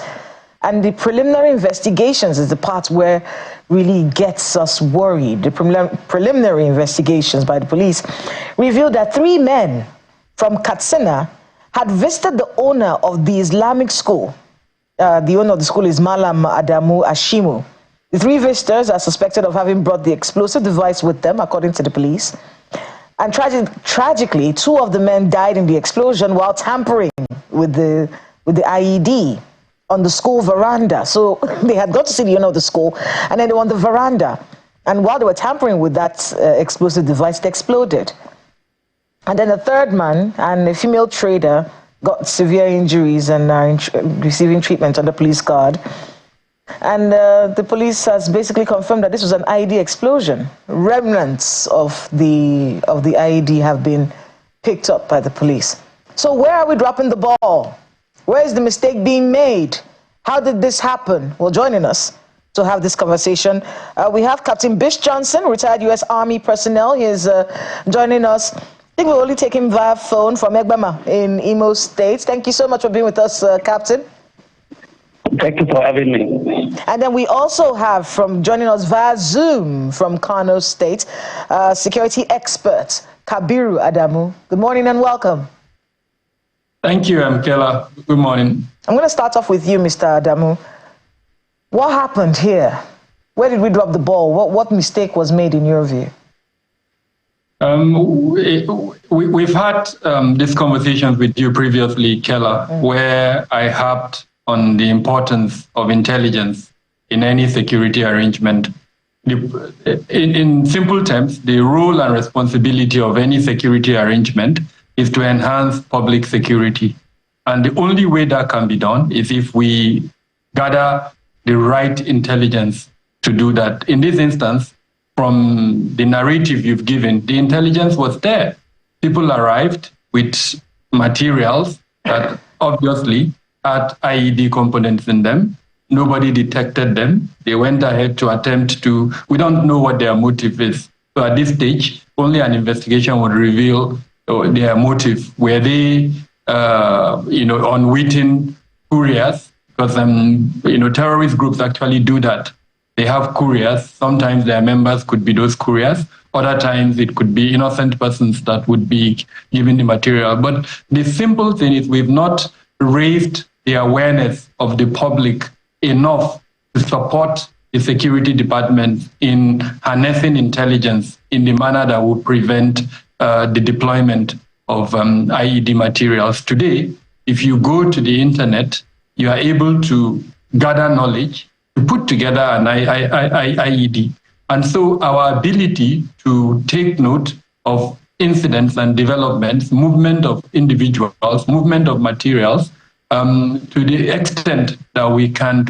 And the preliminary investigations is the part where really gets us worried. The preliminary investigations by the police revealed that 3 men from Katsina had visited the owner of the Islamic school. The owner of the school is Malam Adamu Ashimu. The 3 visitors are suspected of having brought the explosive device with them, according to the police. And tragically, 2 of the men died in the explosion while tampering with the IED on the school veranda. So they had got to see the owner of the school, and then they were on the veranda. And while they were tampering with that explosive device, it exploded. And then a 3rd man and a female trader got severe injuries and are receiving treatment under police guard. And the police has basically confirmed that this was an IED explosion. Remnants of the IED have been picked up by the police. So where are we dropping the ball? Where is the mistake being made? How did this happen? Well, joining us to have this conversation, we have Captain Bish Johnson, retired U.S. Army personnel. He is joining us. I think we're only taking via phone from Egbama in Imo State. Thank you so much for being with us, Captain. Thank you for having me. And then we also have joining us via Zoom from Kano State, security expert Kabiru Adamu. Good morning and welcome. Thank you, Kela. Good morning. I'm going to start off with you, Mr. Adamu. What happened here? Where did we drop the ball? What mistake was made in your view? We've had these conversations with you previously, Kela, where I harped on the importance of intelligence in any security arrangement. In simple terms, the role and responsibility of any security arrangement is to enhance public security. And the only way that can be done is if we gather the right intelligence to do that. In this instance, from the narrative you've given, the intelligence was there. People arrived with materials that obviously had IED components in them. Nobody detected them. They went ahead to attempt to, we don't know what their motive is. So at this stage, only an investigation would reveal their motive. Were they, unwitting couriers? Because, terrorist groups actually do that. They have couriers. Sometimes their members could be those couriers. Other times it could be innocent persons that would be given the material. But the simple thing is we've not raised the awareness of the public enough to support the security department in harnessing intelligence in the manner that would prevent the deployment of IED materials. Today, if you go to the internet, you are able to gather knowledge to put together an IED. And so our ability to take note of incidents and developments, movement of individuals, movement of materials, to the extent that we can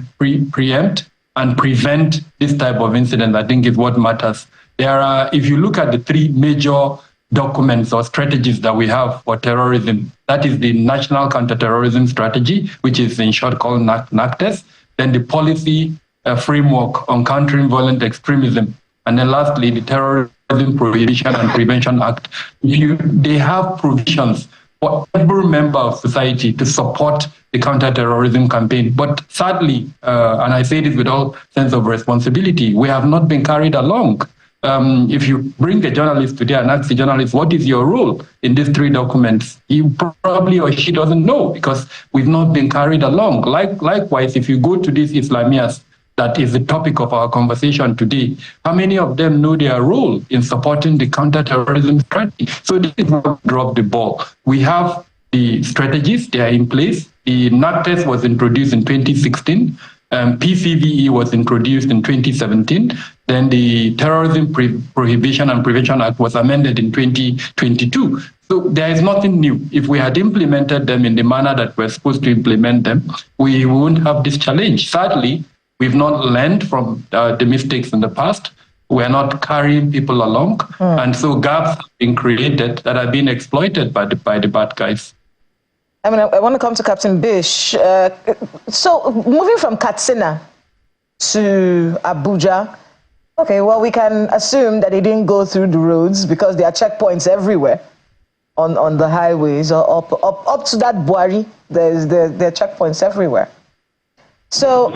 preempt and prevent this type of incident, I think is what matters. There are, if you look at the 3 major documents or strategies that we have for terrorism, that is the National Counterterrorism Strategy, which is in short called NACTES, then the Policy Framework on Countering Violent Extremism, and then lastly, the Terrorism Prohibition and Prevention Act. They have provisions for every member of society to support the counterterrorism campaign. But sadly, and I say this with all sense of responsibility, we have not been carried along. If you bring a journalist today and ask the journalist, what is your role in these 3 documents? He probably or she doesn't know because we've not been carried along. Likewise, if you go to these Islamias, that is the topic of our conversation today, how many of them know their role in supporting the counterterrorism strategy? So this is what dropped the ball. We have the strategies, they are in place. The NACTES was introduced in 2016. PCVE was introduced in 2017. Then the Terrorism Prohibition and Prevention Act was amended in 2022. So there is nothing new. If we had implemented them in the manner that we're supposed to implement them, we wouldn't have this challenge. Sadly, we've not learned from the mistakes in the past. We're not carrying people along. And so gaps have been created that are being exploited by the bad guys. I want to come to Captain Bish. So moving from Katsina to Abuja, okay, well, we can assume that they didn't go through the roads because there are checkpoints everywhere. on the highways or up to that Buari. There are checkpoints everywhere. So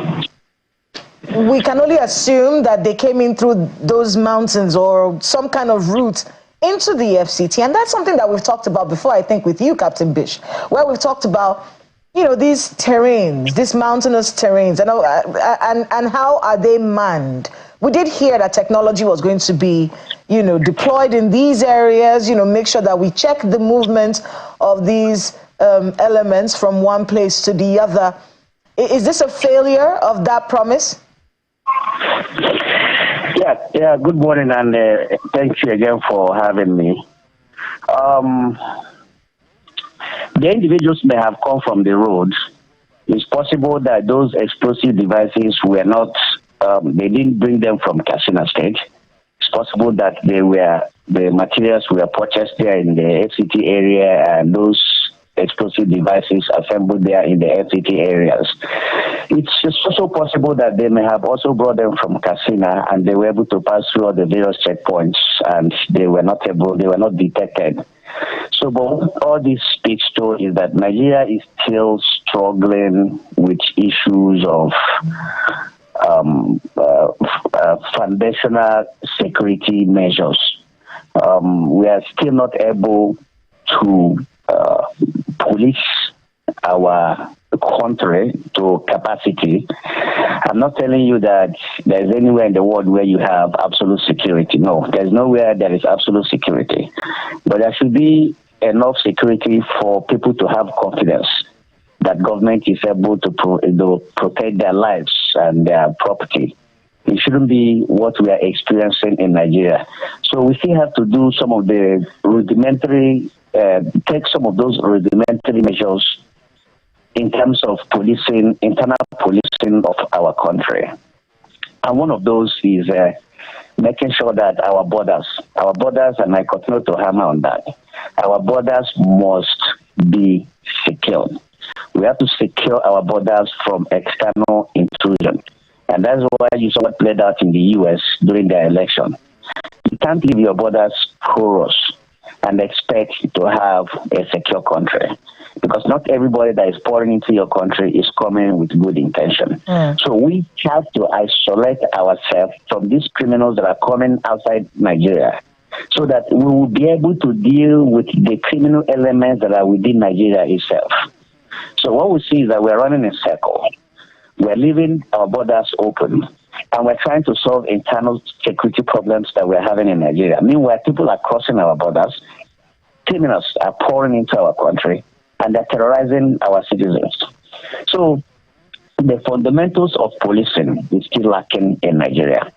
we can only assume that they came in through those mountains or some kind of route into the FCT. And that's something that we've talked about before, I think, with you, Captain Bish, where we've talked about, these terrains, these mountainous terrains, and how are they manned? We did hear that technology was going to be, deployed in these areas, make sure that we check the movement of these elements from one place to the other. Is this a failure of that promise? Yeah. Good morning, and thank you again for having me. The individuals may have come from the road. It's possible that those explosive devices were not, they didn't bring them from Katsina State. It's possible that the materials were purchased there in the FCT area, and those explosive devices assembled there in the FCT areas. It's also possible that they may have also brought them from Katsina, and they were able to pass through all the various checkpoints, and they were not detected. So, but all this speaks to is that Nigeria is still struggling with issues of foundational security measures. We are still not able to police our country to capacity. I'm not telling you that there's anywhere in the world where you have absolute security. No, there's nowhere there is absolute security. But there should be enough security for people to have confidence that government is able to protect their lives and their property. It shouldn't be what we are experiencing in Nigeria. So we still have to do some of the take some of those rudimentary measures in terms of internal policing of our country. And one of those is making sure that our borders, and I continue to hammer on that, our borders must be secured. We have to secure our borders from external intrusion. And that's why you saw what played out in the U.S. during their election. You can't leave your borders porous and expect to have a secure country, because not everybody that is pouring into your country is coming with good intention. So we have to isolate ourselves from these criminals that are coming outside Nigeria, so that we will be able to deal with the criminal elements that are within Nigeria itself. So what we see is that we're running in circles. We're leaving our borders open, and we're trying to solve internal security problems that we're having in Nigeria. Meanwhile, people are crossing our borders, criminals are pouring into our country, and they're terrorizing our citizens. So the fundamentals of policing is still lacking in Nigeria.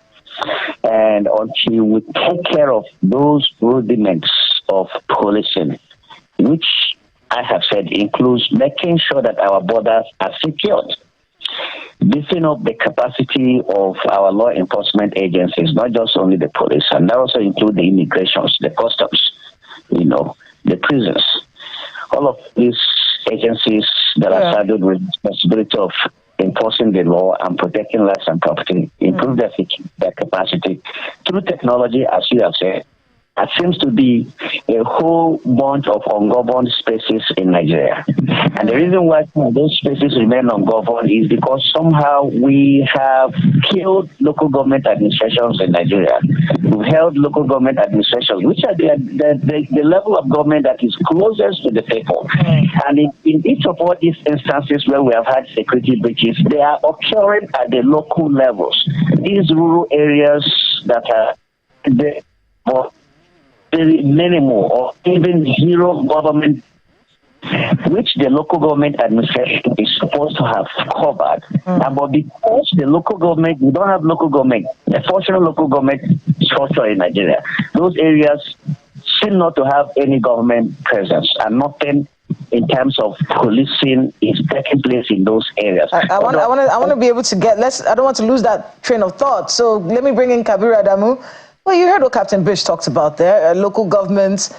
And until we take care of those rudiments of policing, which I have said includes making sure that our borders are secured, beefing up the capacity of our law enforcement agencies, not just only the police, and that also includes the immigrations, the customs, the prisons. All of these agencies that are saddled with the responsibility of enforcing the law and protecting lives and property, improve their capacity through technology, as you have said. There seems to be a whole bunch of ungoverned spaces in Nigeria. And the reason why those spaces remain ungoverned is because somehow we have killed local government administrations in Nigeria. We've held local government administrations, which are the level of government that is closest to the people. And in each of all these instances where we have had security breaches, they are occurring at the local levels. These rural areas that are very minimal or even zero government, which the local government administration is supposed to have covered. But because the local government, we don't have local government, a functional local government structure in Nigeria, those areas seem not to have any government presence, and nothing in terms of policing is taking place in those areas. I want to be able to I don't want to lose that train of thought. So let me bring in Kabiru Adamu. Well, you heard what Captain Bish talked about there, local governments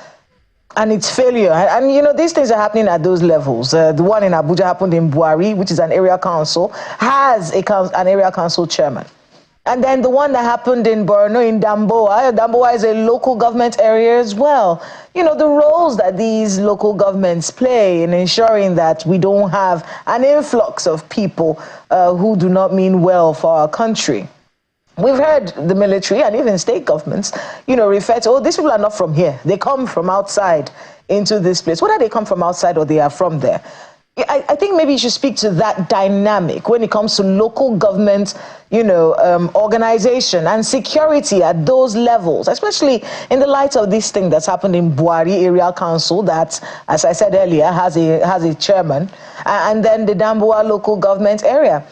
and its failure. And these things are happening at those levels. The one in Abuja happened in Buari, which is an area council, has an area council chairman. And then the one that happened in Borno, in Damboa. Damboa is a local government area as well. You know, the roles that these local governments play in ensuring that we don't have an influx of people who do not mean well for our country. We've heard the military and even state governments, you know, refer to, oh, these people are not from here. They come from outside into this place. Whether they come from outside or they are from there. I think maybe you should speak to that dynamic when it comes to local government, you know, organization and security at those levels, especially in the light of this thing that's happened in Buari Area Council that, as I said earlier, has a chairman, and then the Damboa local government area.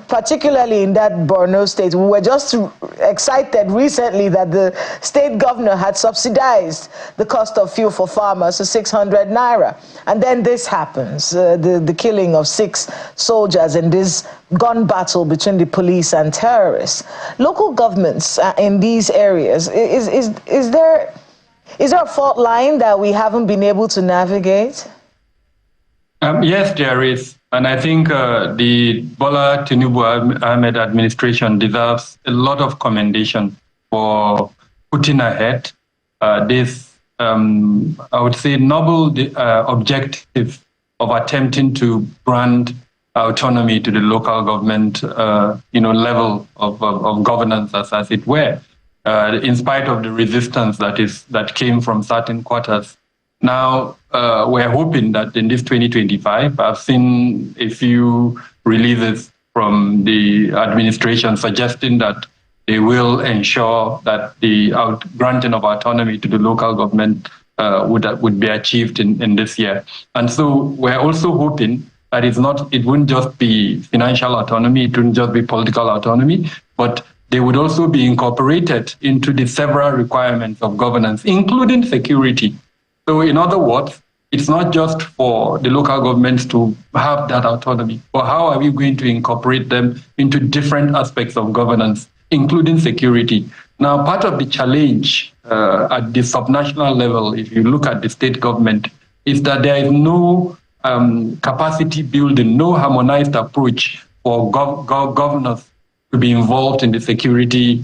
Particularly in that Borno state, we were just excited recently that the state governor had subsidized the cost of fuel for farmers to 600 naira. And then this happens, the killing of 6 soldiers in this gun battle between the police and terrorists. Local governments in these areas, is there a fault line that we haven't been able to navigate? Yes, there is. And I think the Bola Tinubu Ahmed administration deserves a lot of commendation for putting ahead this, I would say, noble objective of attempting to grant autonomy to the local government, level of governance, as it were, in spite of the resistance that came from certain quarters. Now, we're hoping that in this 2025, I've seen a few releases from the administration suggesting that they will ensure that the granting of autonomy to the local government would be achieved in this year. And so we're also hoping that it wouldn't just be financial autonomy, it wouldn't just be political autonomy, but they would also be incorporated into the several requirements of governance, including security. So in other words, it's not just for the local governments to have that autonomy, but how are we going to incorporate them into different aspects of governance, including security? Now, part of the challenge at the subnational level, if you look at the state government, is that there is no capacity building, no harmonized approach for governors to be involved in the security,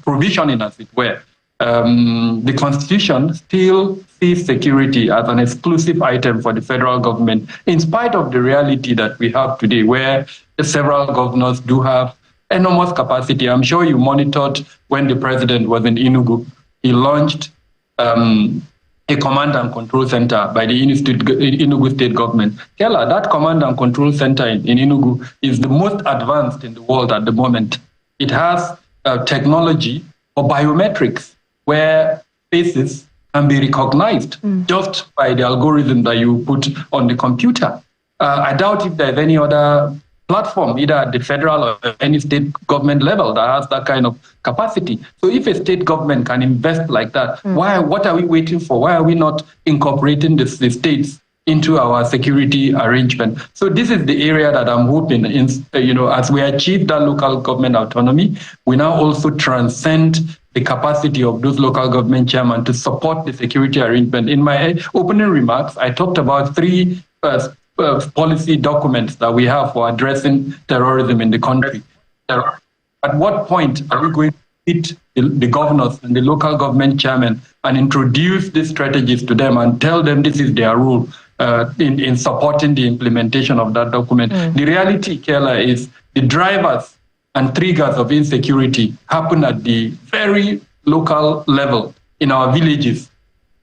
provisioning, as it were. The Constitution still sees security as an exclusive item for the federal government, in spite of the reality that we have today, where several governors do have enormous capacity. I'm sure you monitored when the president was in Enugu. He launched a command and control center by the Enugu state government. Kela, that command and control center in Enugu is the most advanced in the world at the moment. It has technology for biometrics, where faces can be recognized just by the algorithm that you put on the computer. I doubt if there's any other platform, either at the federal or any state government level, that has that kind of capacity. So if a state government can invest like that, what are we waiting for? Why are we not incorporating the states into our security arrangement? So this is the area that I'm hoping, as we achieve that local government autonomy, we now also transcend the capacity of those local government chairmen to support the security arrangement. In my opening remarks, I talked about 3 policy documents that we have for addressing terrorism in the country. At what point are we going to meet the governors and the local government chairmen and introduce these strategies to them and tell them this is their role in supporting the implementation of that document? The reality, Kela, is the drivers and triggers of insecurity happen at the very local level in our villages.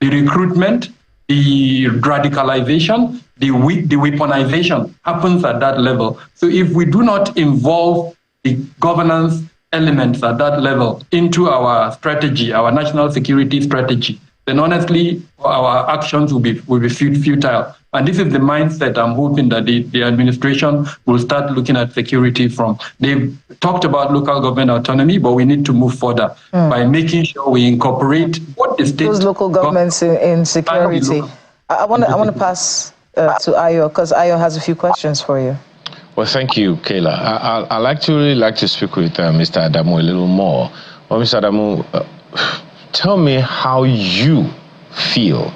The recruitment, the radicalization, the weaponization happens at that level. So if we do not involve the governance elements at that level into our strategy, our national security strategy, then honestly, our actions will be futile. And this is the mindset I'm hoping that the administration will start looking at security from. They've talked about local government autonomy, but we need to move further by making sure we incorporate what the state... Those local governments in security. I want to pass to Ayo, because Ayo has a few questions for you. Well, thank you, Kayla. I'd actually like to speak with Mr. Adamu a little more. Well, Mr. Adamu, tell me how you feel,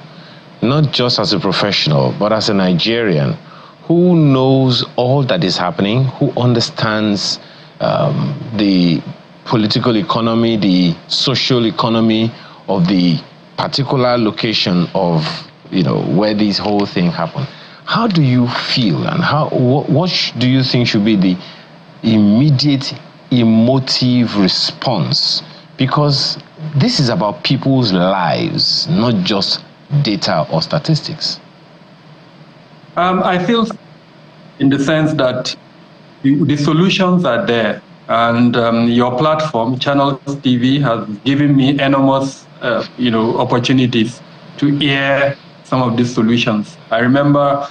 not just as a professional, but as a Nigerian who knows all that is happening, who understands the political economy, the social economy of the particular location of, where this whole thing happened. How do you feel, and what do you think should be the immediate emotive response? Because this is about people's lives, not just data or statistics. I feel in the sense that the solutions are there, and your platform, Channels TV, has given me enormous, opportunities to hear some of these solutions. I remember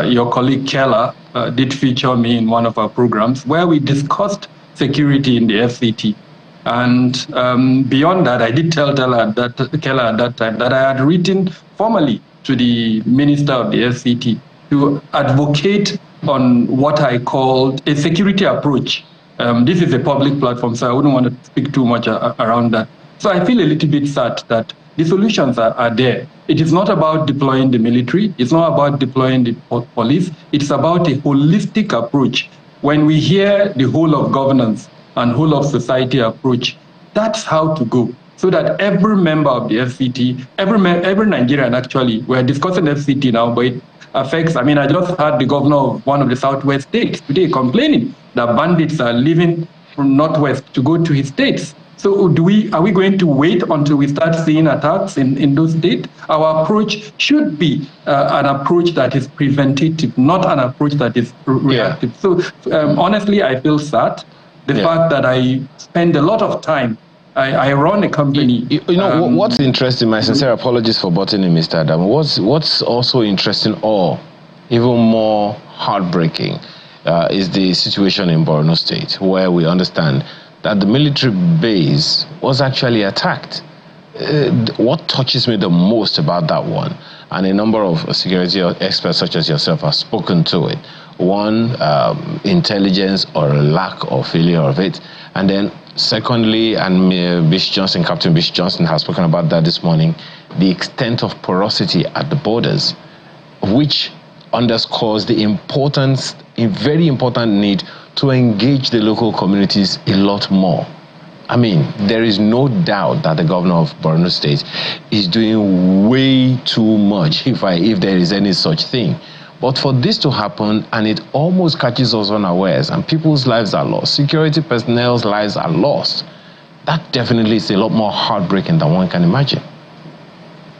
your colleague Keller did feature me in one of our programs where we discussed security in the FCT. And beyond that, I did tell Keller at that time that I had written formally to the Minister of the FCT to advocate on what I called a security approach. This is a public platform, so I wouldn't want to speak too much around that. So I feel a little bit sad that the solutions are there. It is not about deploying the military. It's not about deploying the police. It's about a holistic approach. When we hear the whole of governance and whole of society approach, that's how to go. So that every member of the FCT, every Nigerian actually, we're discussing FCT now, but it affects, I just heard the governor of one of the southwest states today complaining that bandits are leaving from northwest to go to his states. So are we going to wait until we start seeing attacks in those states? Our approach should be an approach that is preventative, not an approach that is reactive. So honestly, I feel sad. The fact that I spend a lot of time, I run a company. What's interesting, my sincere apologies for butting in, Mr. Adam. What's also interesting or even more heartbreaking is the situation in Borno State, where we understand that the military base was actually attacked. What touches me the most about that one, and a number of security experts such as yourself have spoken to it, one, intelligence or lack or failure of it, and then secondly, and Captain Bishop Johnson has spoken about that this morning, the extent of porosity at the borders, which underscores the importance, a very important need to engage the local communities a lot more. There is no doubt that the governor of Borno State is doing way too much, if there is any such thing. But for this to happen, and it almost catches us unawares, and people's lives are lost, security personnel's lives are lost, that definitely is a lot more heartbreaking than one can imagine.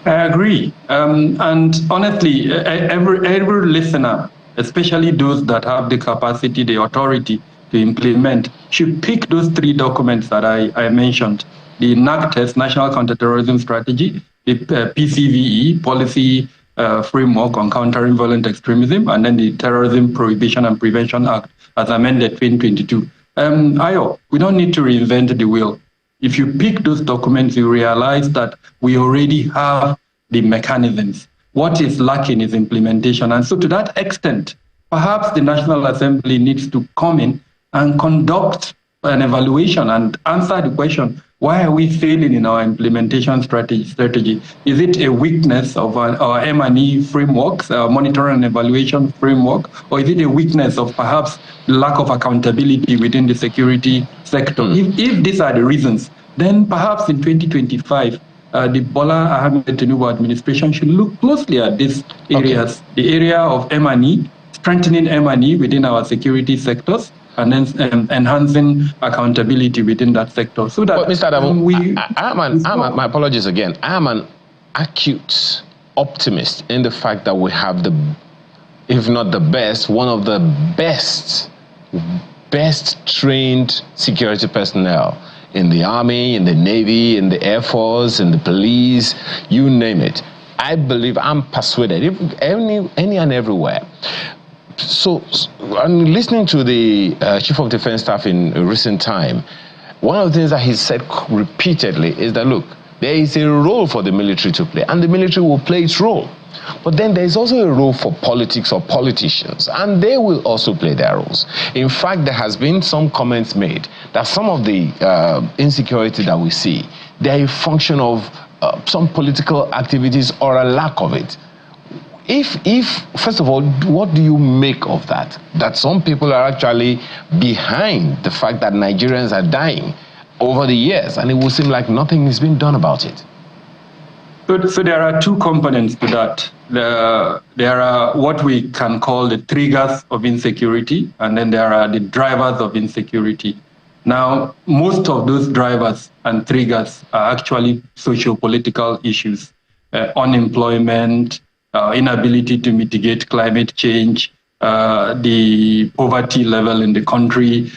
I agree. And honestly, every listener, especially those that have the capacity, the authority to implement, should pick those three documents that I mentioned: the NAC test, National Counterterrorism Strategy, the PCVE, Policy Framework on Countering Violent Extremism, and then the Terrorism Prohibition and Prevention Act as amended 2022. We don't need to reinvent the wheel. If you pick those documents, you realize that we already have the mechanisms. What is lacking is implementation. And so to that extent, perhaps the National Assembly needs to come in and conduct an evaluation and answer the question, why are we failing in our implementation strategy? Is it a weakness of our M&E frameworks, our monitoring and evaluation framework, or is it a weakness of perhaps lack of accountability within the security sector? If these are the reasons, then perhaps in 2025, the Bola Ahmed Tinubu administration should look closely at these areas, the area of M&E, strengthening M&E within our security sectors, and then enhancing accountability within that sector. So that, but Mr. Adamu, my apologies again. I am an acute optimist in the fact that we have if not the best, one of the best trained security personnel in the Army, in the Navy, in the Air Force, in the police, you name it. I believe, I'm persuaded, any and everywhere. So, I'm listening to the Chief of Defense Staff in recent time. One of the things that he said repeatedly is that, look, there is a role for the military to play, and the military will play its role. But then there is also a role for politics or politicians, and they will also play their roles. In fact, there has been some comments made that some of the insecurity that we see, they are a function of some political activities or a lack of it. if first of all, what do you make of that? That some people are actually behind the fact that Nigerians are dying over the years, and it will seem like nothing is being done about it. So there are two components to that. There are what we can call the triggers of insecurity, and then there are the drivers of insecurity. Now, most of those drivers and triggers are actually socio-political issues. Unemployment, inability to mitigate climate change, the poverty level in the country,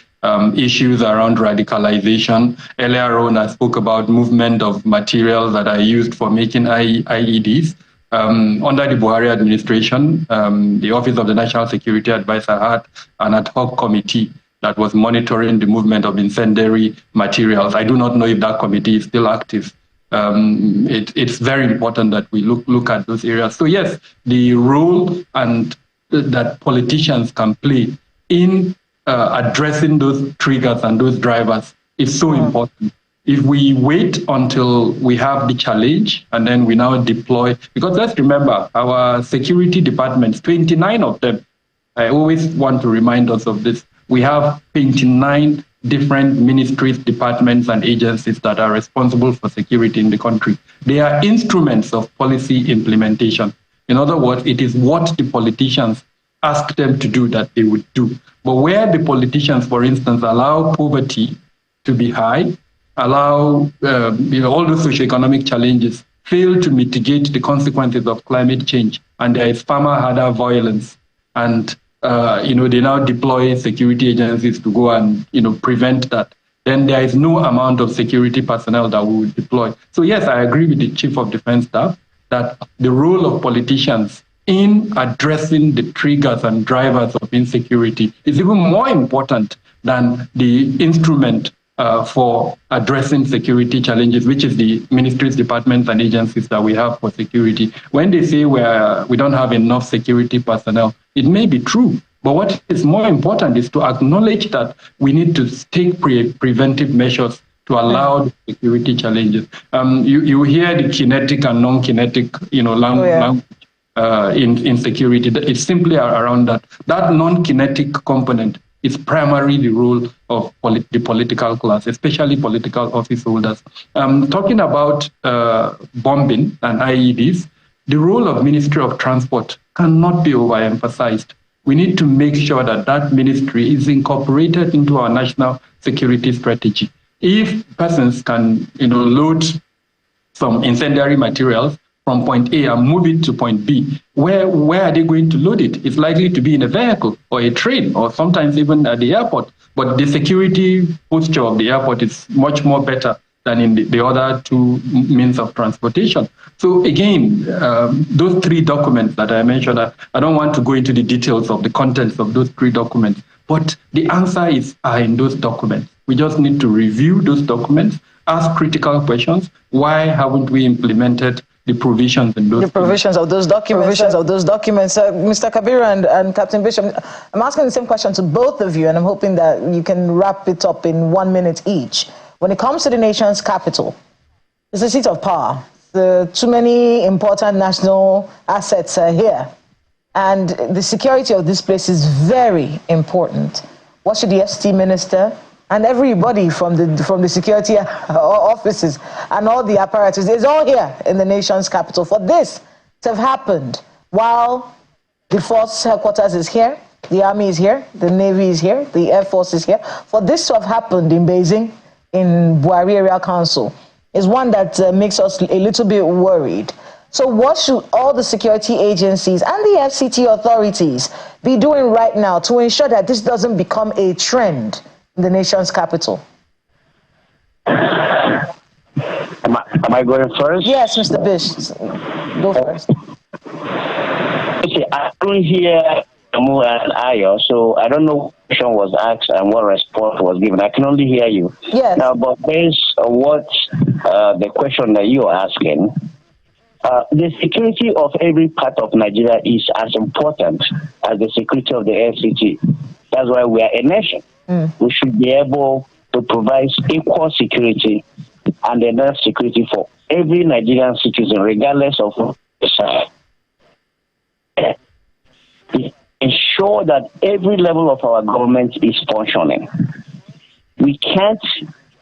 issues around radicalization. Earlier on, I spoke about movement of materials that are used for making IEDs. Under the Buhari administration, the Office of the National Security Advisor had an ad hoc committee that was monitoring the movement of incendiary materials. I do not know if that committee is still active. It's very important that we look at those areas. So yes, the role and that politicians can play in addressing those triggers and those drivers is so important. If we wait until we have the challenge and then we now deploy, because let's remember our security departments, 29 of them, I always want to remind us of this. We have 29 different ministries, departments, and agencies that are responsible for security in the country. They are instruments of policy implementation. In other words, it is what the politicians ask them to do that they would do. But where the politicians, for instance, allow poverty to be high, allow all those socioeconomic challenges, fail to mitigate the consequences of climate change, and there is farmer-herder violence, and they now deploy security agencies to go and prevent that, then there is no amount of security personnel that we would deploy. So yes, I agree with the Chief of Defense Staff that the role of politicians in addressing the triggers and drivers of insecurity is even more important than the instrument for addressing security challenges, which is the ministries, departments, and agencies that we have for security. When they say we don't have enough security personnel, it may be true. But what is more important is to acknowledge that we need to take preventive measures to allow the security challenges. You hear the kinetic and non-kinetic, language in security. It's simply around that. That non-kinetic component is primarily the role of the political class, especially political office holders. Talking about bombing and IEDs, the role of Ministry of Transport cannot be overemphasized. We need to make sure that that ministry is incorporated into our national security strategy. If persons can, load some incendiary materials from point A and move it to point B, where are they going to load it? It's likely to be in a vehicle or a train or sometimes even at the airport. But the security posture of the airport is much more better than in the other two means of transportation. So again, those three documents that I mentioned, I don't want to go into the details of the contents of those three documents, but the answer is in those documents. We just need to review those documents, ask critical questions. Why haven't we implemented the provisions in those provisions of those documents? Mr. Kabiru and Captain Bishop, I'm asking the same question to both of you, and I'm hoping that you can wrap it up in 1 minute each. When it comes to the nation's capital, it's a seat of power. Too many important national assets are here, and the security of this place is very important. What should the FCT minister and everybody from the security offices and all the apparatus is all here in the nation's capital for this to have happened while the force headquarters is here, the army is here, the navy is here, the air force is here. For this to have happened in Beijing, in Buhari Area Council, is one that makes us a little bit worried. So what should all the security agencies and the FCT authorities be doing right now to ensure that this doesn't become a trend in the nation's capital? Am I going first? Yes, Mr. Bish, go first. Okay, I don't hear Amu and Ayo, so I don't know what question was asked and what response was given. I can only hear you. Yes. Now, but based on what the question that you are asking, the security of every part of Nigeria is as important as the security of the FCT. That's why we are a nation. We should be able to provide equal security and enough security for every Nigerian citizen, regardless of the side. ensure that every level of our government is functioning. We can't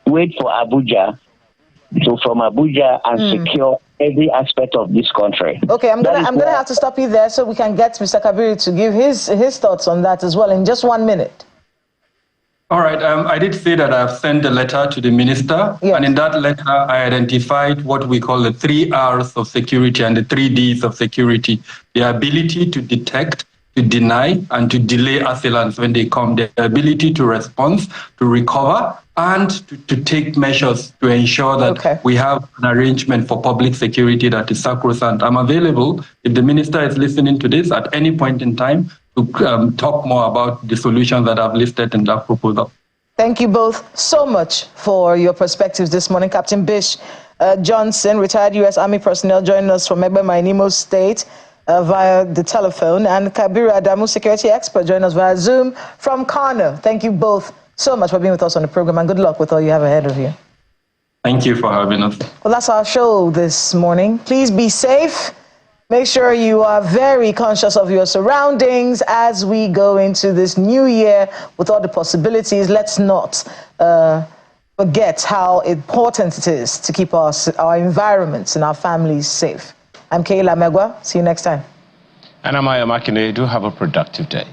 wait for Abuja and secure every aspect of this country. Okay, I'm gonna have to stop you there so we can get Mr. Kabiru to give his thoughts on that as well in just 1 minute. All right, I did say that I've sent a letter to the minister, and in that letter, I identified what we call the 3 R's of security and the 3 D's of security: the ability to detect, to deny, and to delay assailants when they come, the ability to respond, to recover, and to take measures to ensure that we have an arrangement for public security that is sacrosanct. I'm available, if the minister is listening to this, at any point in time, to talk more about the solutions that I've listed in that proposal. Thank you both so much for your perspectives this morning. Captain Bish Johnson, retired U.S. Army personnel, joining us from Egbe, Imo State via the telephone, and Kabiru Adamu, security expert, joining us via Zoom from Kano. Thank you both so much for being with us on the program, and good luck with all you have ahead of you. Thank you for having us. Well, that's our show this morning. Please be safe. Make sure you are very conscious of your surroundings as we go into this new year with all the possibilities. Let's not forget how important it is to keep our environments and our families safe. I'm Kayla Megwa. See you next time. And I'm Aya Makinde. Do have a productive day.